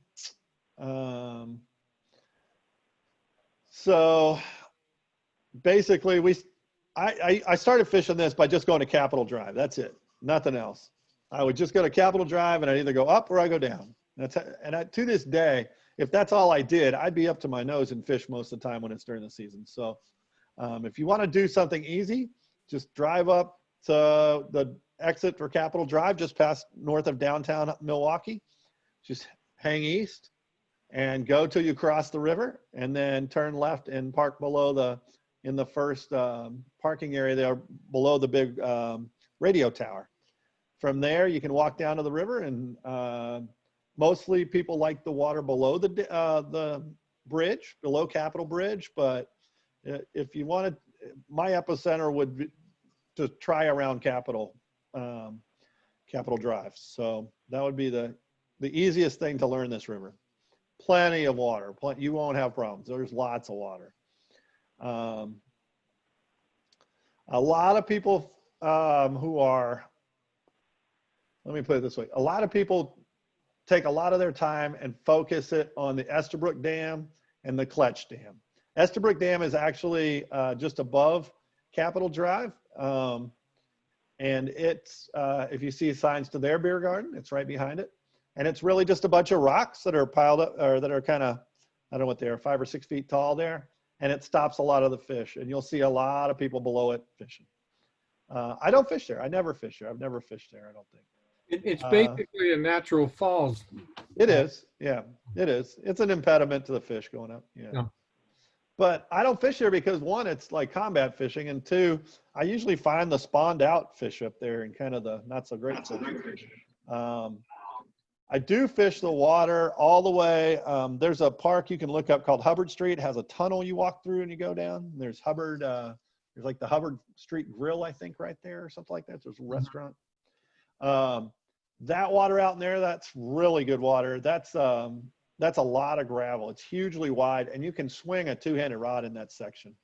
So basically I started fishing this by just going to Capitol Drive. That's it. Nothing else. I would just go to Capitol Drive and I'd either go up or I go down. To this day, if that's all I did, I'd be up to my nose in fish most of the time when it's during the season. So if you want to do something easy, just drive up to the exit for Capitol Drive, just past north of downtown Milwaukee. Just hang east and go till you cross the river, and then turn left and park below in the first parking area there below the big radio tower. From there, you can walk down to the river, and mostly people like the water below the bridge, below Capitol Bridge. But if you wanted, my epicenter would be to try around Capitol Drive. So that would be the the easiest thing to learn this river. Plenty of water. You won't have problems. There's lots of water. A lot of people who are, let me put it this way. A lot of people take a lot of their time and focus it on the Estabrook Dam and the Kletch Dam. Estabrook Dam is actually just above Capitol Drive. And it's, if you see signs to their beer garden, it's right behind it. And it's really just a bunch of rocks that are piled up, or that are kind of, I don't know what they are, 5 or 6 feet tall there. And it stops a lot of the fish. And you'll see a lot of people below it fishing. I don't fish there. I never fish there. I've never fished there, I don't think. It's basically a natural falls. It is. Yeah, it is. It's an impediment to the fish going up. Yeah. Yeah. But I don't fish there because, one, it's like combat fishing. And two, I usually find the spawned out fish up there and kind of the not so great fish. I do fish the water all the way. There's a park you can look up called Hubbard Street. It has a tunnel you walk through and you go down. There's Hubbard, there's like the Hubbard Street Grill, I think, right there or something like that. There's a restaurant. That water out in there, that's really good water. That's a lot of gravel. It's hugely wide, and you can swing a two-handed rod in that section.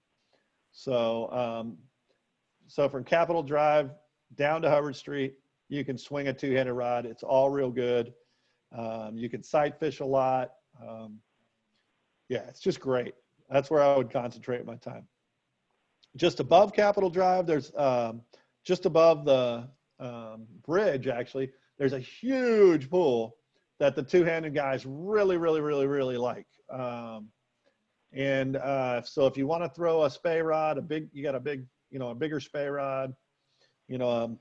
So, so from Capitol Drive down to Hubbard Street, you can swing a two-handed rod. It's all real good. You can sight fish a lot. Yeah, it's just great. That's where I would concentrate my time. Just above Capitol Drive, there's just above the bridge, actually, there's a huge pool that the two-handed guys really like. So if you want to throw a spey rod, you got a bigger spey rod, 13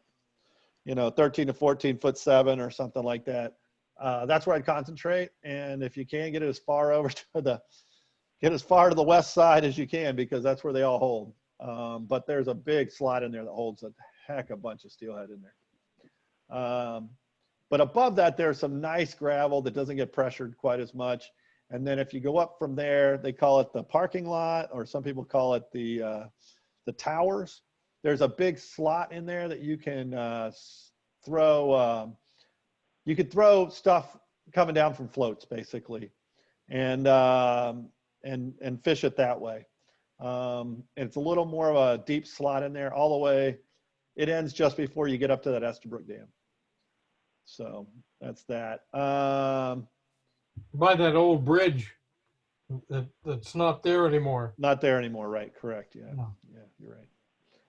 to 14 foot 7 or something like that. That's where I'd concentrate. And if you can, get it as far over to the west side as you can, because that's where they all hold. But there's a big slot in there that holds a heck of a bunch of steelhead in there. But above that, there's some nice gravel that doesn't get pressured quite as much. And then if you go up from there, they call it the parking lot, or some people call it the towers. There's a big slot in there that you can throw. You could throw stuff coming down from floats, basically, and fish it that way. And it's a little more of a deep slot in there all the way. It ends just before you get up to that Estabrook Dam. So that's that. by that old bridge that's not there anymore. Not there anymore, right? Correct. Yeah. No. Yeah, you're right.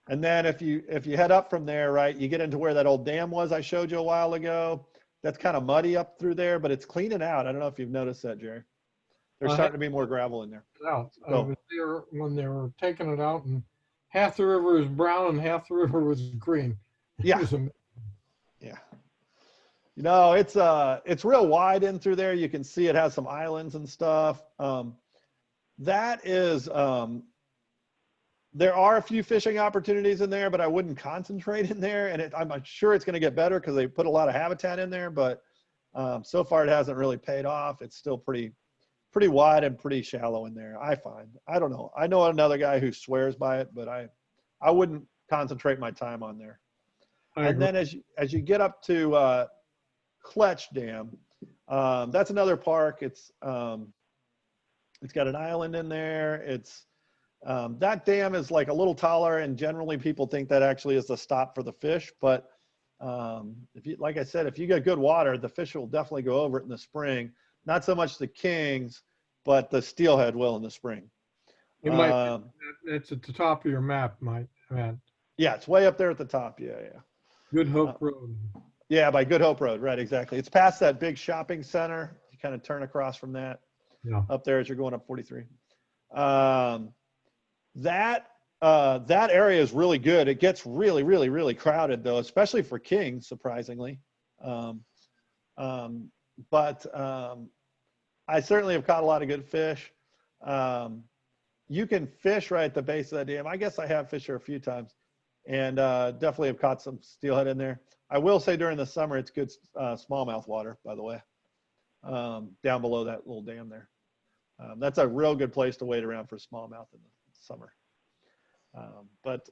And then if you head up from there, right, you get into where that old dam was I showed you a while ago. That's kind of muddy up through there, but it's cleaning out. I don't know if you've noticed that, Jerry. There's starting to be more gravel in there. Out. I So- was there when they were taking it out, and half the river was brown and half the river was green. It Yeah. was amazing. Yeah. It's real wide in through there. You can see it has some islands and stuff. That is, there are a few fishing opportunities in there, but I wouldn't concentrate in there. And I'm sure it's going to get better because they put a lot of habitat in there, but so far it hasn't really paid off. It's still pretty wide and pretty shallow in there, I find. I don't know. I know another guy who swears by it, but I wouldn't concentrate my time on there. And then as you get up to Kletch Dam, that's another park. It's got an island in there. That dam is like a little taller, and generally people think that actually is the stop for the fish. But like I said, if you get good water, the fish will definitely go over it in the spring. Not so much the kings, but the steelhead will in the spring. It's at the top of your map, Matt. Yeah, it's way up there at the top. Yeah. Good Hope Road. Yeah, by Good Hope Road, right? Exactly. It's past that big shopping center. You kind of turn across from that. Yeah. Up there as you're going up 43. That area is really good. It gets really crowded though, especially for kings, surprisingly. But I certainly have caught a lot of good fish. You can fish right at the base of that dam. I guess I have fished there a few times, and definitely have caught some steelhead in there. I will say during the summer, it's good smallmouth water, by the way, down below that little dam there. That's a real good place to wait around for smallmouth in the summer. But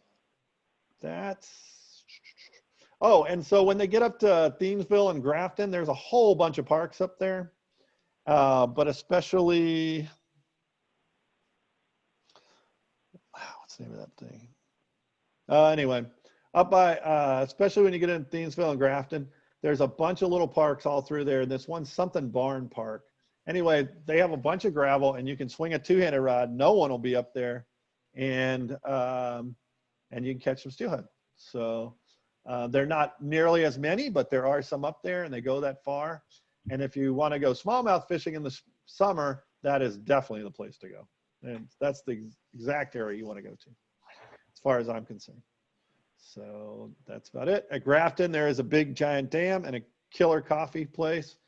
Oh, and so when they get up to Thiensville and Grafton, there's a whole bunch of parks up there. But especially, what's the name of that thing? Anyway, up by, especially when you get in Thiensville and Grafton, there's a bunch of little parks all through there. And this one's something barn park. Anyway, they have a bunch of gravel and you can swing a two-handed rod. No one will be up there. And you can catch some steelhead. So they're not nearly as many, but there are some up there and they go that far. And if you want to go smallmouth fishing in the summer, that is definitely the place to go. And that's the exact area you want to go to, as far as I'm concerned. So that's about it. At Grafton, there is a big giant dam and a killer coffee place.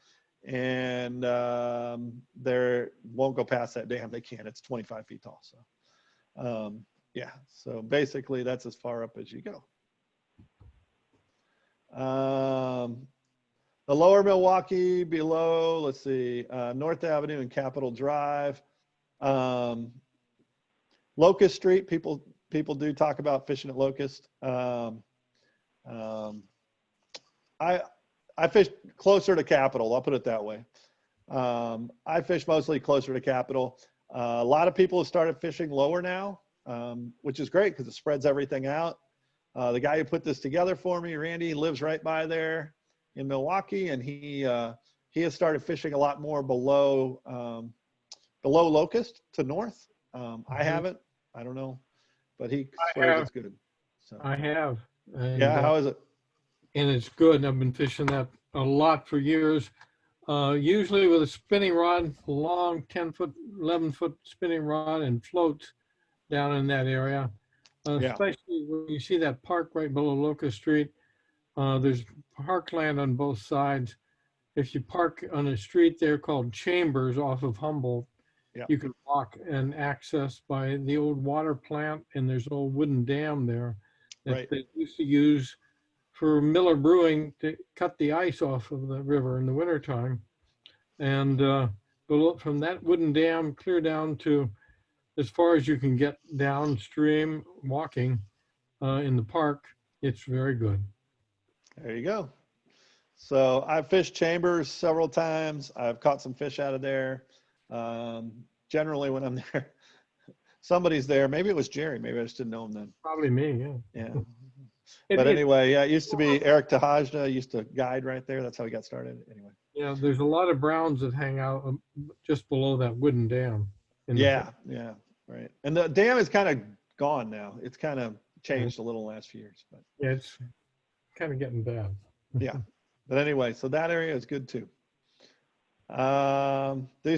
And they won't go past that dam. They can't. It's 25 feet tall. So yeah, so basically that's as far up as you go. The lower Milwaukee below, let's see, North Avenue and Capitol Drive. Locust Street, people do talk about fishing at Locust. I fish closer to Capitol, I'll put it that way. I fish mostly closer to Capitol. A lot of people have started fishing lower now, which is great because it spreads everything out. The guy who put this together for me, Randy, lives right by there in Milwaukee, and he has started fishing a lot more below Locust to north. I haven't, I don't know, but he swears it's good. So I have. And, yeah, how is it? and it's good. I've been fishing that a lot for years. Usually with a spinning rod, long 10-foot, 11-foot spinning rod, and floats down in that area. Yeah. Especially when you see that park right below Locust Street. There's parkland on both sides. If you park on a street there called Chambers off of Humboldt, Yeah. you can walk and access by the old water plant, and there's an old wooden dam there that Right. they used to use for Miller Brewing to cut the ice off of the river in the wintertime. And below, from that wooden dam clear down to as far as you can get downstream walking in the park, it's very good. There you go. So I've fished Chambers several times. I've caught some fish out of there. Generally when I'm there, somebody's there. Maybe it was Jerry. Maybe I just didn't know him then. Probably me, yeah. Yeah. But anyway, yeah, it used to be Eric Tahajda used to guide right there. That's how he got started. Anyway. Yeah, there's a lot of browns that hang out just below that wooden dam. Yeah, yeah, right. And the dam is kind of gone now. It's kind of changed a little in the last few years. But Yeah, it's kind of getting bad. yeah. But anyway, so that area is good too. These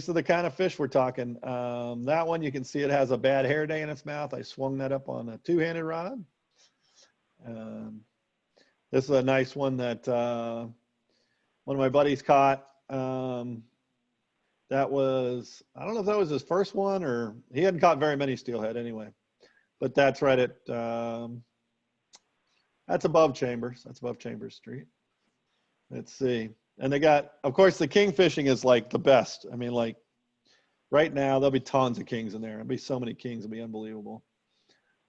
are the kind of fish we're talking. That one, you can see it has a bad hair day in its mouth. I swung that up on a two-handed rod. This is a nice one that one of my buddies caught. That was, I don't know if that was his first one or he hadn't caught very many steelhead anyway, but that's right at, that's above Chambers. That's above Chambers Street. Let's see. And they got, of course, the king fishing is like the best. I mean, like right now, there'll be tons of kings in there. There'll be so many kings. It'll be unbelievable.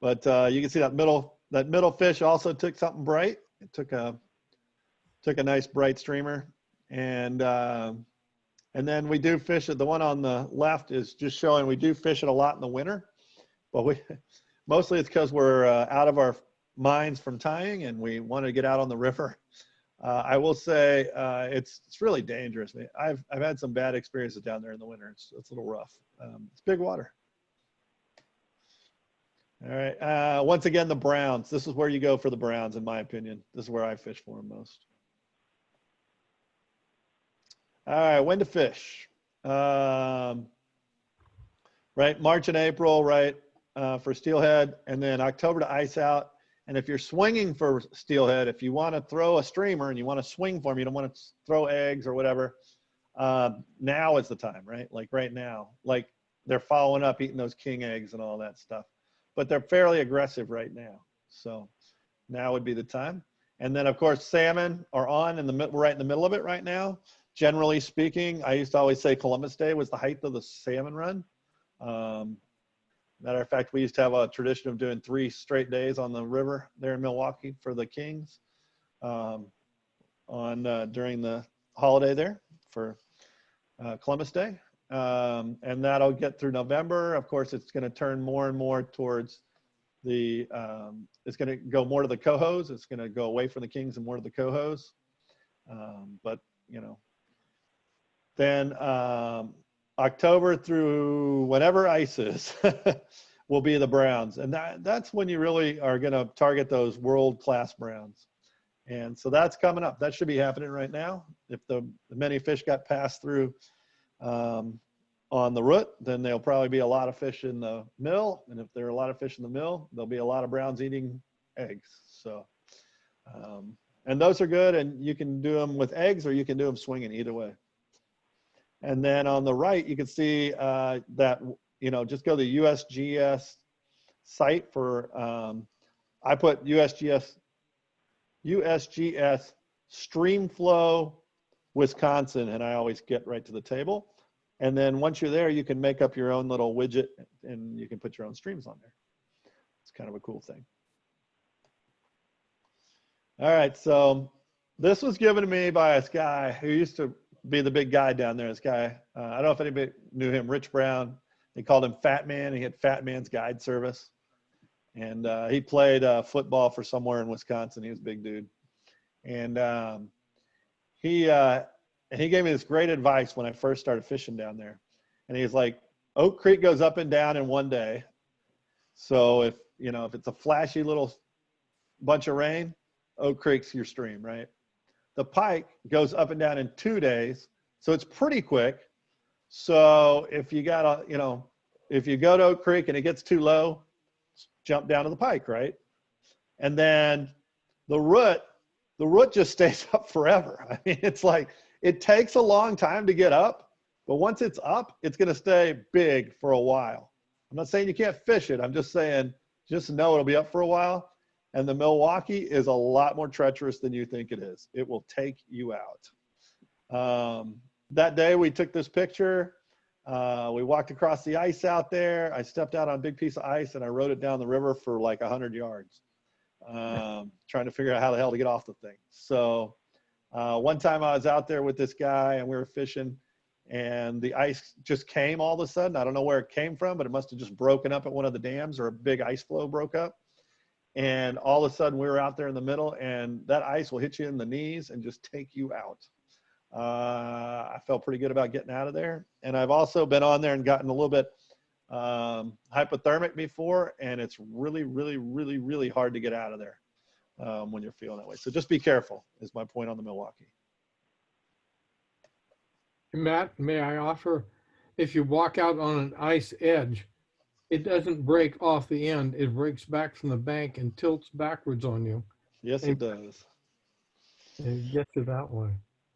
But you can see that middle fish also took something bright. It took a nice bright streamer. And then we do fish it. The one on the left is just showing we do fish it a lot in the winter. But mostly it's because we're out of our minds from tying and we want to get out on the river. I will say it's really dangerous. I've had some bad experiences down there in the winter. It's a little rough. It's big water. All right. Once again, the browns. This is where you go for the browns, in my opinion. This is where I fish for them most. All right. When to fish? Right. March and April, right, for steelhead, and then October to ice out. And if you're swinging for steelhead, if you want to throw a streamer and you want to swing for them, you don't want to throw eggs or whatever, now is the time, right? Like right now, like they're following up, eating those king eggs and all that stuff. But they're fairly aggressive right now. So now would be the time. And then, of course, salmon are on we're right in the middle of it right now. Generally speaking, I used to always say Columbus Day was the height of the salmon run. Matter of fact, we used to have a tradition of doing 3 straight days on the river there in Milwaukee for the kings. during the holiday there for Columbus Day. And that'll get through November. Of course, it's going to turn more and more towards the, it's going to go more to the cohos. It's going to go away from the kings and more to the cohos. But, you know, then October through whenever ice is will be the browns. And that's when you really are going to target those world-class browns. And so that's coming up. That should be happening right now. If the many fish got passed through on the root, then there'll probably be a lot of fish in the mill. And if there are a lot of fish in the mill, there'll be a lot of browns eating eggs. So, and those are good. And you can do them with eggs or you can do them swinging, either way. And then on the right, you can see that, you know, just go to the USGS site for, I put USGS Streamflow Wisconsin, and I always get right to the table. And then once you're there, you can make up your own little widget and you can put your own streams on there. It's kind of a cool thing. All right, so this was given to me by this guy who used to be the big guy down there. This guy, I don't know if anybody knew him, Rich Brown. They called him Fat Man. He had Fat Man's Guide Service. And he played football for somewhere in Wisconsin. He was a big dude. And he gave me this great advice when I first started fishing down there. And he's like, Oak Creek goes up and down in one day. So if it's a flashy little bunch of rain, Oak Creek's your stream, right? The pike goes up and down in 2 days. So it's pretty quick. So if you got if you go to Oak Creek and it gets too low, jump down to the pike, right? And then the root just stays up forever. I mean, it's like, it takes a long time to get up, but once it's up, it's going to stay big for a while. I'm not saying you can't fish it. I'm just saying, just know it'll be up for a while. And the Milwaukee is a lot more treacherous than you think it is. It will take you out. That day we took this picture. We walked across the ice out there. I stepped out on a big piece of ice and I rode it down the river for like 100 yards, trying to figure out how the hell to get off the thing. So one time I was out there with this guy and we were fishing and the ice just came all of a sudden. I don't know where it came from, but it must have just broken up at one of the dams or a big ice flow broke up. And all of a sudden we were out there in the middle and that ice will hit you in the knees and just take you out. I felt pretty good about getting out of there. And I've also been on there and gotten a little bit hypothermic before, and it's really, really, really, really hard to get out of there when you're feeling that way. So just be careful is my point on the Milwaukee. Matt, may I offer, if you walk out on an ice edge, it doesn't break off the end. It breaks back from the bank and tilts backwards on you. Yes, it does. And it gets you that way.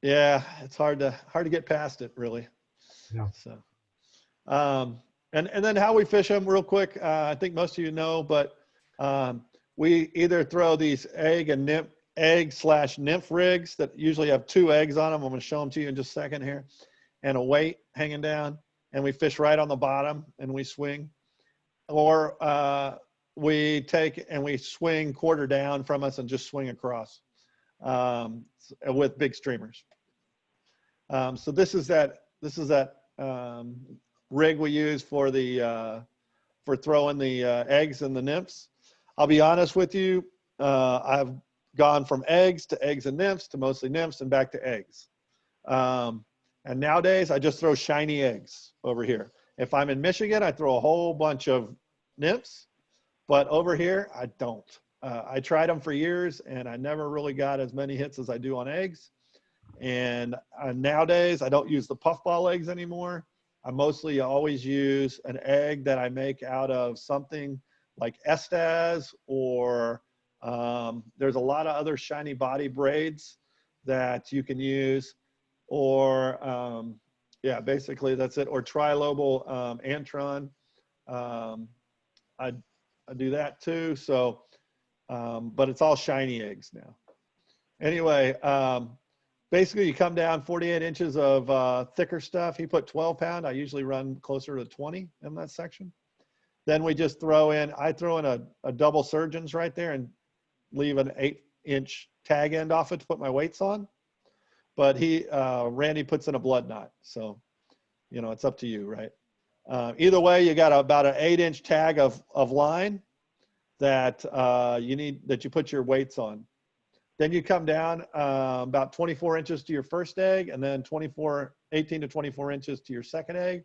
Yeah, it's hard to get past it, really. Yeah. So, and then how we fish them, real quick. I think most of you know, but we either throw these egg/nymph rigs that usually have 2 eggs on them. I'm going to show them to you in just a second here, and a weight hanging down, and we fish right on the bottom and we swing, or we take and we swing quarter down from us and just swing across. With big streamers. So this is that rig we use for the for throwing the eggs and the nymphs. I'll be honest with you, I've gone from eggs to eggs and nymphs to mostly nymphs and back to eggs. And nowadays I just throw shiny eggs over here. If I'm in Michigan, I throw a whole bunch of nymphs, but over here I don't. I tried them for years and I never really got as many hits as I do on eggs. And nowadays I don't use the puffball eggs anymore. I mostly always use an egg that I make out of something like Estaz, or there's a lot of other shiny body braids that you can use, or yeah, basically that's it, or trilobal antron. I do that too. So but it's all shiny eggs now. Anyway, basically you come down 48 inches of thicker stuff. He put 12 pound. I usually run closer to 20 in that section. Then we just throw in, I throw in a double surgeons right there and leave an 8-inch tag end off it to put my weights on. But Randy puts in a blood knot. So, you know, it's up to you, right? Either way, you got about an 8-inch tag of line that you put your weights on. Then you come down about 24 inches to your first egg, and then 18 to 24 inches to your second egg.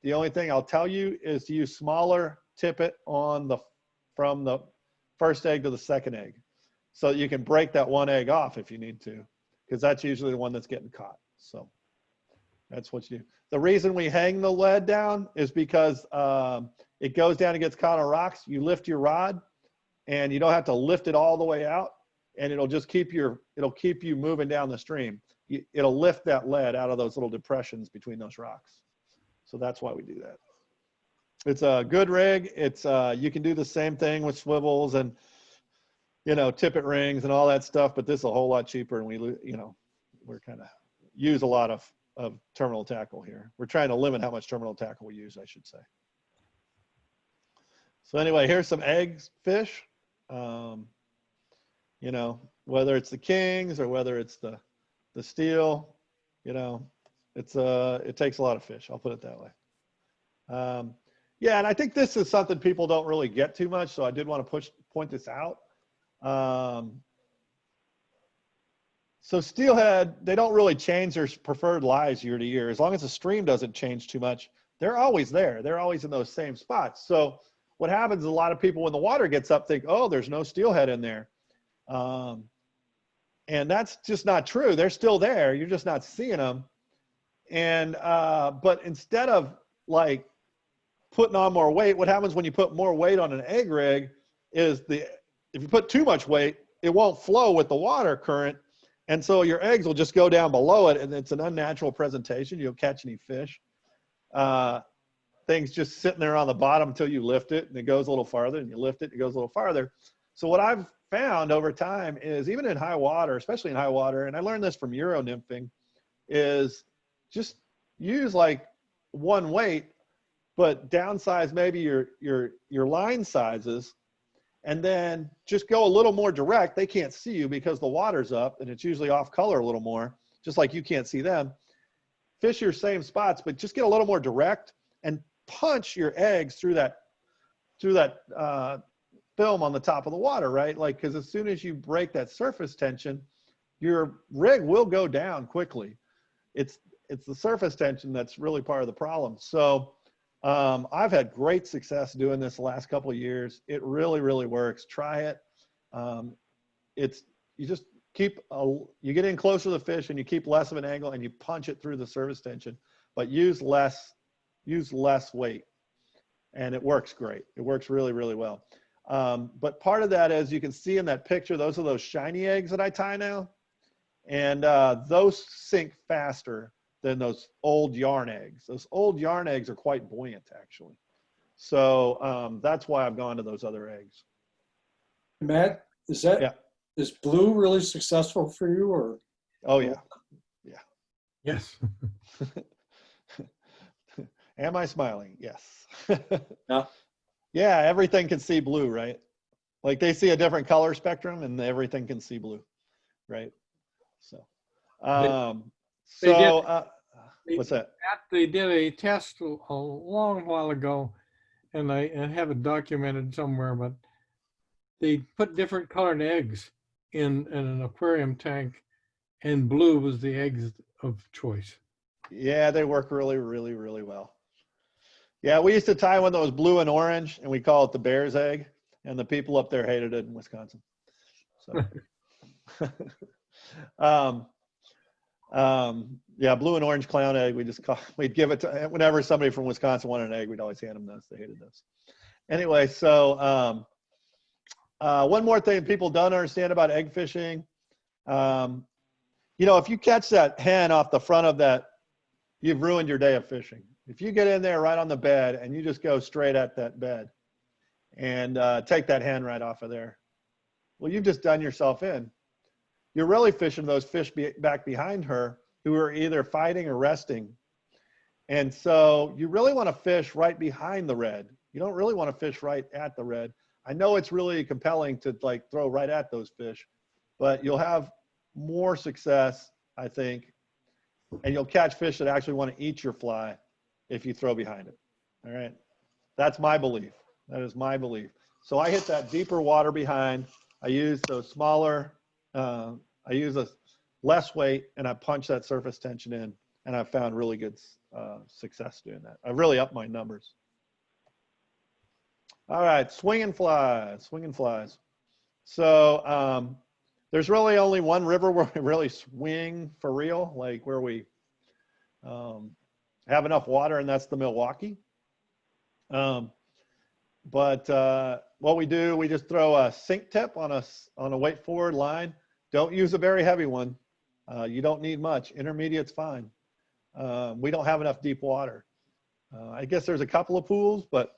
The only thing I'll tell you is to use smaller tippet from the first egg to the second egg, so you can break that one egg off if you need to, because that's usually the one that's getting caught. So that's what you do. The reason we hang the lead down is because it goes down and gets caught on rocks. You lift your rod, and you don't have to lift it all the way out, and it'll just keep you moving down the stream. It'll lift that lead out of those little depressions between those rocks. So that's why we do that. It's a good rig. It's you can do the same thing with swivels and, you know, tippet rings and all that stuff, but this is a whole lot cheaper, and we're kind of use a lot of terminal tackle here. We're trying to limit how much terminal tackle we use, I should say. So anyway, here's some eggs fish. You know, whether it's the kings or whether it's the steel, you know, it takes a lot of fish. I'll put it that way. Yeah, and I think this is something people don't really get too much, so I did want to point this out. So steelhead, they don't really change their preferred lies year to year. As long as the stream doesn't change too much, they're always there. They're always in those same spots. So what happens is a lot of people, when the water gets up, think, oh, there's no steelhead in there. And that's just not true. They're still there. You're just not seeing them. And but instead of like putting on more weight, what happens when you put more weight on an egg rig is if you put too much weight, it won't flow with the water current. And so your eggs will just go down below it, and it's an unnatural presentation. You don't catch any fish. Things just sitting there on the bottom until you lift it, and it goes a little farther, and you lift it, it goes a little farther. So what I've found over time is, even in high water, especially in high water, and I learned this from Euro nymphing, is just use like one weight, but downsize maybe your line sizes, and then just go a little more direct. They can't see you because the water's up, and it's usually off color a little more, just like you can't see them. Fish your same spots, but just get a little more direct and punch your eggs through that film on the top of the water, right? Like, because as soon as you break that surface tension, your rig will go down quickly. It's the surface tension that's really part of the problem. So I've had great success doing this the last couple of years. It really, really works. Try it. You just you get in closer to the fish, and you keep less of an angle, and you punch it through the surface tension, but use less weight, and it works great. It works really, really well. But part of that, as you can see in that picture, those are those shiny eggs that I tie now, and those sink faster than those old yarn eggs. Those old yarn eggs are quite buoyant, actually. So that's why I've gone to those other eggs. Matt, is blue really successful for you, or? Oh yeah, yeah. Yes. Am I smiling? Yes. Yeah. Yeah, everything can see blue, right? Like they see a different color spectrum, and everything can see blue, right? So, what's that? They did a test a long while ago, and I have it documented somewhere, but they put different colored eggs in an aquarium tank, and blue was the eggs of choice. Yeah, they work really, really, really well. Yeah, we used to tie one that was blue and orange, and we call it the bear's egg, and the people up there hated it in Wisconsin. So, yeah, blue and orange clown egg. We'd give it to, whenever somebody from Wisconsin wanted an egg, we'd always hand them those. They hated those. Anyway, so one more thing people don't understand about egg fishing. You know, if you catch that hen off the front of that, you've ruined your day of fishing. If you get in there right on the bed and you just go straight at that bed and take that hen right off of there, well, you've just done yourself in. You're really fishing those fish back behind her who are either fighting or resting. And so you really want to fish right behind the red. You don't really want to fish right at the red. I know it's really compelling to like throw right at those fish, but you'll have more success, I think, and you'll catch fish that actually want to eat your fly if you throw behind it. All right. That's my belief. That is my belief. So I hit that deeper water behind. I use those smaller, I use a less weight, and I punch that surface tension in, and I've found really good success doing that. I really upped my numbers. All right, swinging flies. So there's really only one river where we really swing for real, like where we have enough water, and that's the Milwaukee. But what we do, we just throw a sink tip on a weight forward line. Don't use a very heavy one. You don't need much. Intermediate's fine. We don't have enough deep water. I guess there's a couple of pools, but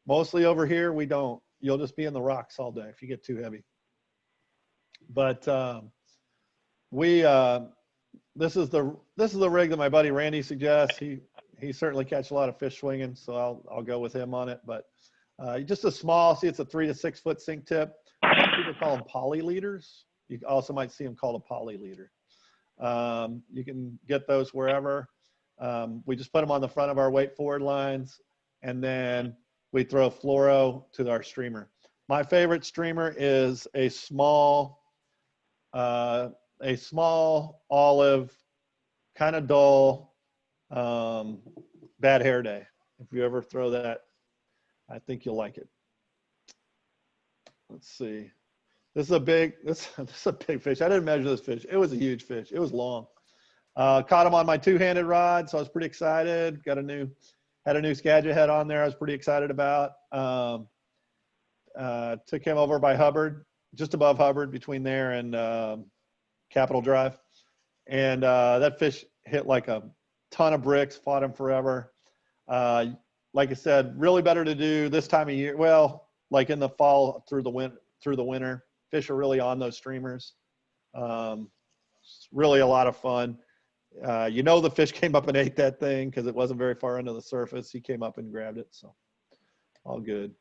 mostly over here we don't. You'll just be in the rocks all day if you get too heavy. But this is the rig that my buddy Randy suggests. He certainly catch a lot of fish swinging, so I'll go with him on it. But just a small, see, it's a 3 to 6 foot sink tip. Some people call them poly leaders. You also might see them called a poly leader. You can get those wherever. We just put them on the front of our weight forward lines, and then we throw fluoro to our streamer. My favorite streamer is a small olive, kind of dull, bad hair day. If you ever throw that, I think you'll like it. Let's see. This is a big fish. I didn't measure this fish. It was a huge fish. It was long. Caught him on my two-handed rod, so I was pretty excited. Had a new Skagit head on there I was pretty excited about. Took him over by Hubbard, just above Hubbard, between there and Capitol Drive. And that fish hit like a ton of bricks, fought him forever. Like I said, really better to do this time of year. Well, like in the fall through the winter. Fish are really on those streamers. It's really a lot of fun. The fish came up and ate that thing because it wasn't very far under the surface. He came up and grabbed it, so all good.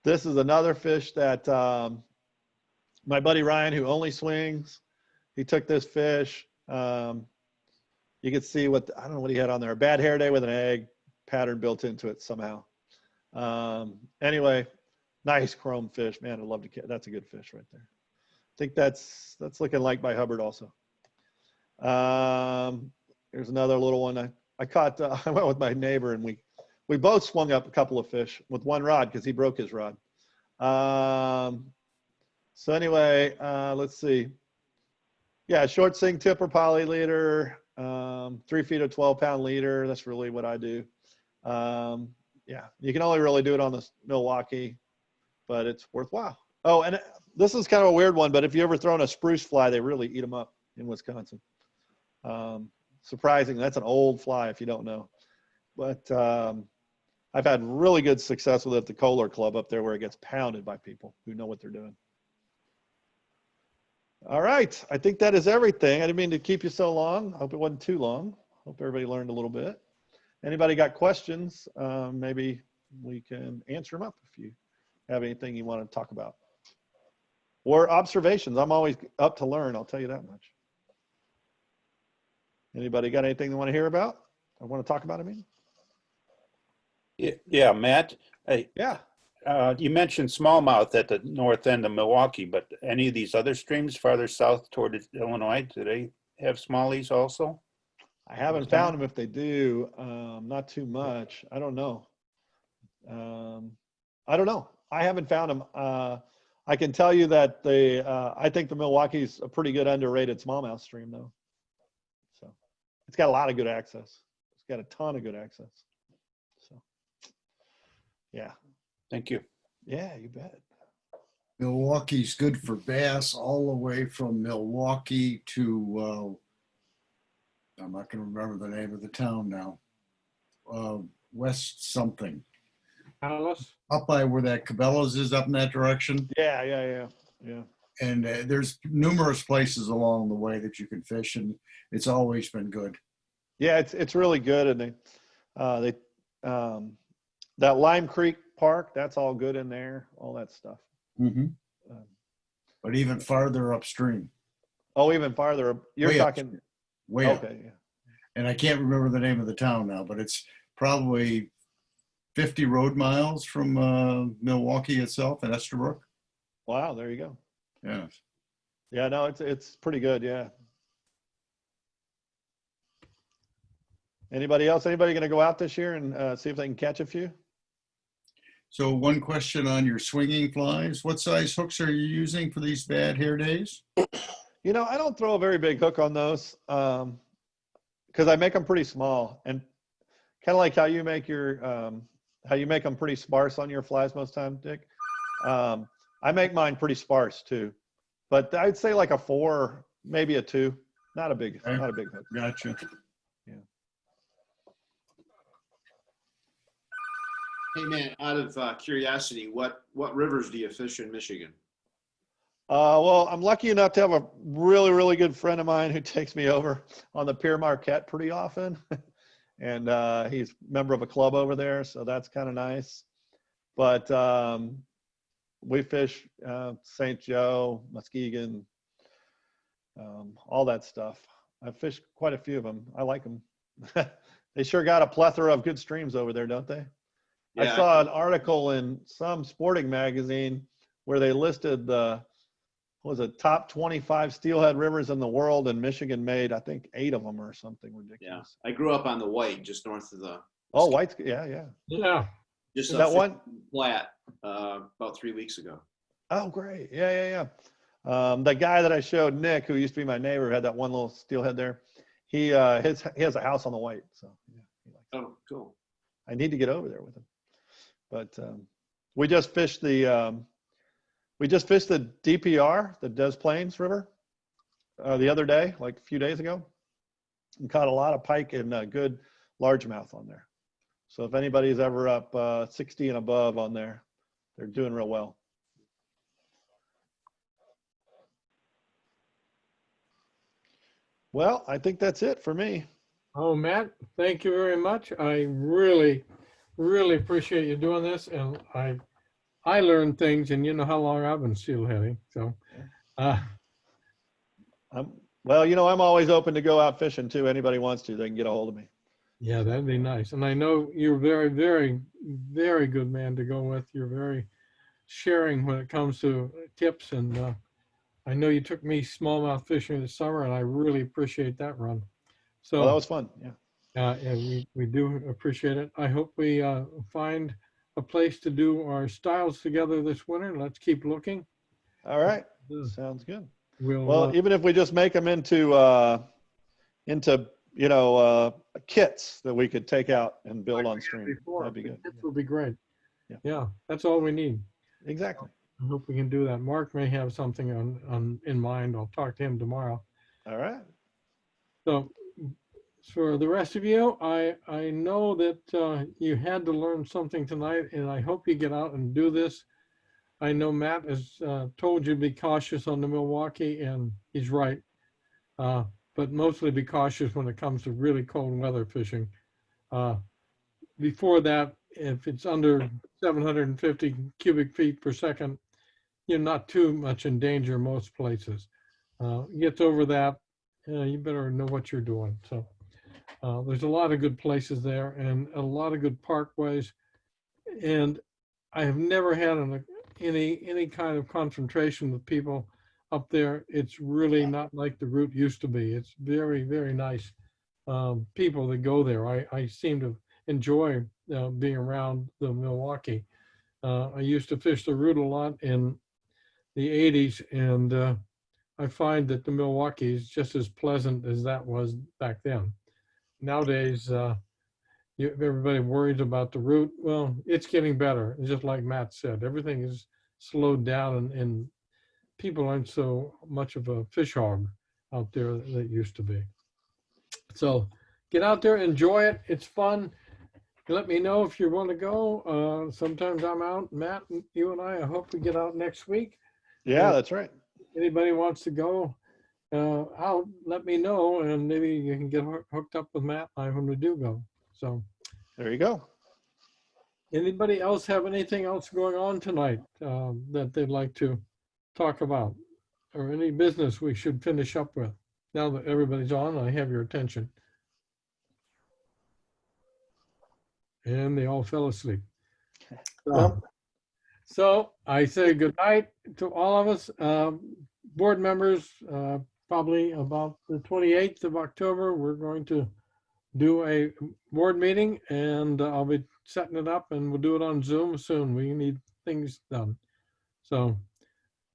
This is another fish that my buddy Ryan, who only swings, he took this fish. You can see I don't know what he had on there. A bad hair day with an egg pattern built into it somehow. Anyway, nice chrome fish, man. I'd love to catch. That's a good fish right there. I think that's looking like by Hubbard also. Here's another little one. I caught. I went with my neighbor, and we both swung up a couple of fish with one rod because he broke his rod. So anyway, let's see. Yeah, short sink tipper poly leader, 3 feet of 12-pound leader. That's really what I do. Yeah, you can only really do it on the Milwaukee, but it's worthwhile. Oh, and this is kind of a weird one, but if you ever thrown a spruce fly, they really eat them up in Wisconsin. Surprising. That's an old fly if you don't know. But I've had really good success with it at the Kohler Club up there where it gets pounded by people who know what they're doing. All right. I think that is everything. I didn't mean to keep you so long. I hope it wasn't too long. Hope everybody learned a little bit. Anybody got questions? Maybe we can answer them up if you have anything you want to talk about. Or observations. I'm always up to learn. I'll tell you that much. Anybody got anything they want to hear about? I want to talk about, I mean? Yeah, Matt. Hey, Yeah. you mentioned smallmouth at the north end of Milwaukee, but any of these other streams farther south toward Illinois, do they have smallies also? I haven't found them if they do. Not too much. I don't know. I don't know. I haven't found them. I can tell you that I think the Milwaukee's a pretty good underrated smallmouth stream though. So it's got a lot of good access. It's got a ton of good access. So yeah. Thank you. Yeah, you bet. Milwaukee's good for bass all the way from Milwaukee to, I'm not going to remember the name of the town now, West something. Alice? Up by where that Cabela's is up in that direction. Yeah. And there's numerous places along the way that you can fish, and it's always been good. Yeah, it's really good. And that Lime Creek Park, that's all good in there, all that stuff. Mm-hmm. but even farther upstream. Oh, even farther. You're Way talking, upstream. Way up. okay, yeah. And I can't remember the name of the town now, but it's probably 50 road miles from Milwaukee itself and Estabrook. Wow, there you go. Yeah. Yeah, no, it's pretty good, yeah. Anybody else? Anybody going to go out this year and see if they can catch a few? So one question on your swinging flies. What size hooks are you using for these bad hair days? You know, I don't throw a very big hook on those because I make them pretty small, and kind of like how you make your how you make them pretty sparse on your flies most time, Dick. I make mine pretty sparse too, but I'd say like a 4, maybe a 2. Not a big hook. Gotcha. Hey man, out of curiosity, what rivers do you fish in Michigan? Well, I'm lucky enough to have a really, really good friend of mine who takes me over on the Pier Marquette pretty often. And he's a member of a club over there, so that's kind of nice. But we fish St. Joe, Muskegon, all that stuff. I've fished quite a few of them. I like them. They sure got a plethora of good streams over there, don't they? I Yeah, saw an article in some sporting magazine where they listed the, what was it, top 25 steelhead rivers in the world, and Michigan made, I think, 8 of them or something yeah. ridiculous. I grew up on the White, just north of the. Oh, White's, yeah, yeah. Yeah. Just Is up that one? flat about 3 weeks ago. Oh, great. Yeah, yeah. The guy that I showed, Nick, who used to be my neighbor, had that one little steelhead there. He has a house on the White, so yeah, he likes it. Oh, cool. I need to get over there with him. But we just fished the DPR, the Des Plaines River, the other day, like a few days ago, and caught a lot of pike and good largemouth on there. So if anybody's ever up 60 and above on there, they're doing real well. Well, I think that's it for me. Oh, Matt, thank you very much. I really, really appreciate you doing this, and I learned things, and you know how long I've been steelheading. So, Well, you know, I'm always open to go out fishing too. Anybody wants to, they can get a hold of me. yeah, that'd be nice. And I know you're very, very, very good man to go with. You're very sharing when it comes to tips, and I know you took me smallmouth fishing this summer, and I really appreciate that run. So. Well, that was fun. Yeah. And we do appreciate it. I hope we find a place to do our styles together this winter. Let's keep looking. All right. Sounds good. We'll, Well, even if we just make them into you know, kits that we could take out and build on stream, that'd be good. That would be great. Yeah. Yeah, that's all we need. Exactly. I hope we can do that. Mark may have something in mind. I'll talk to him tomorrow. All right. So for the rest of you, I know that you had to learn something tonight, and I hope you get out and do this. I know Matt has told you to be cautious on the Milwaukee, and he's right. But mostly be cautious when it comes to really cold weather fishing. Before that, if it's under 750 cubic feet per second, you're not too much in danger most places. Gets over that, you better know what you're doing. So there's a lot of good places there and a lot of good parkways. And I have never had any kind of confrontation with people up there. It's really not like the route used to be. It's very, very nice people that go there. I seem to enjoy being around the Milwaukee. I used to fish the route a lot in the 80s, and I find that the Milwaukee is just as pleasant as that was back then. Nowadays, everybody worries about the route. Well, it's getting better. Just like Matt said, everything is slowed down, and people aren't so much of a fish hog out there that it used to be. So get out there, enjoy it. It's fun. Let me know if you want to go. Sometimes I'm out. Matt, you and I hope we get out next week. Yeah, that's right. Anybody wants to go out, let me know, and maybe you can get hooked up with Matt and I when we do go. So There you go. anybody else have anything else going on tonight that they'd like to talk about? or any business we should finish up with? Now that everybody's on, I have your attention. And they all fell asleep. So I say good night to all of us. Board members, probably about the 28th of October, we're going to do a board meeting, and I'll be setting it up, and we'll do it on Zoom soon. We need things done. So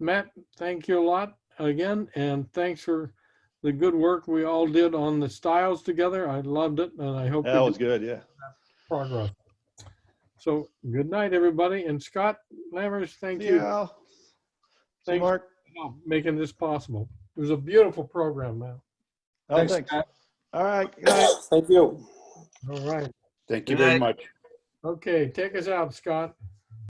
Matt, thank you a lot again, and thanks for the good work we all did on the styles together. I loved it, and I hope That we was do good, yeah. progress. So good night, everybody. And Scott Lammers, thank you. Yeah. See you, Thanks Mark. for making this possible. It was a beautiful program, man. Oh, Thanks, thanks. Scott. All right, good night. Thank you. All right. Thank you very much. Okay, take us out, Scott.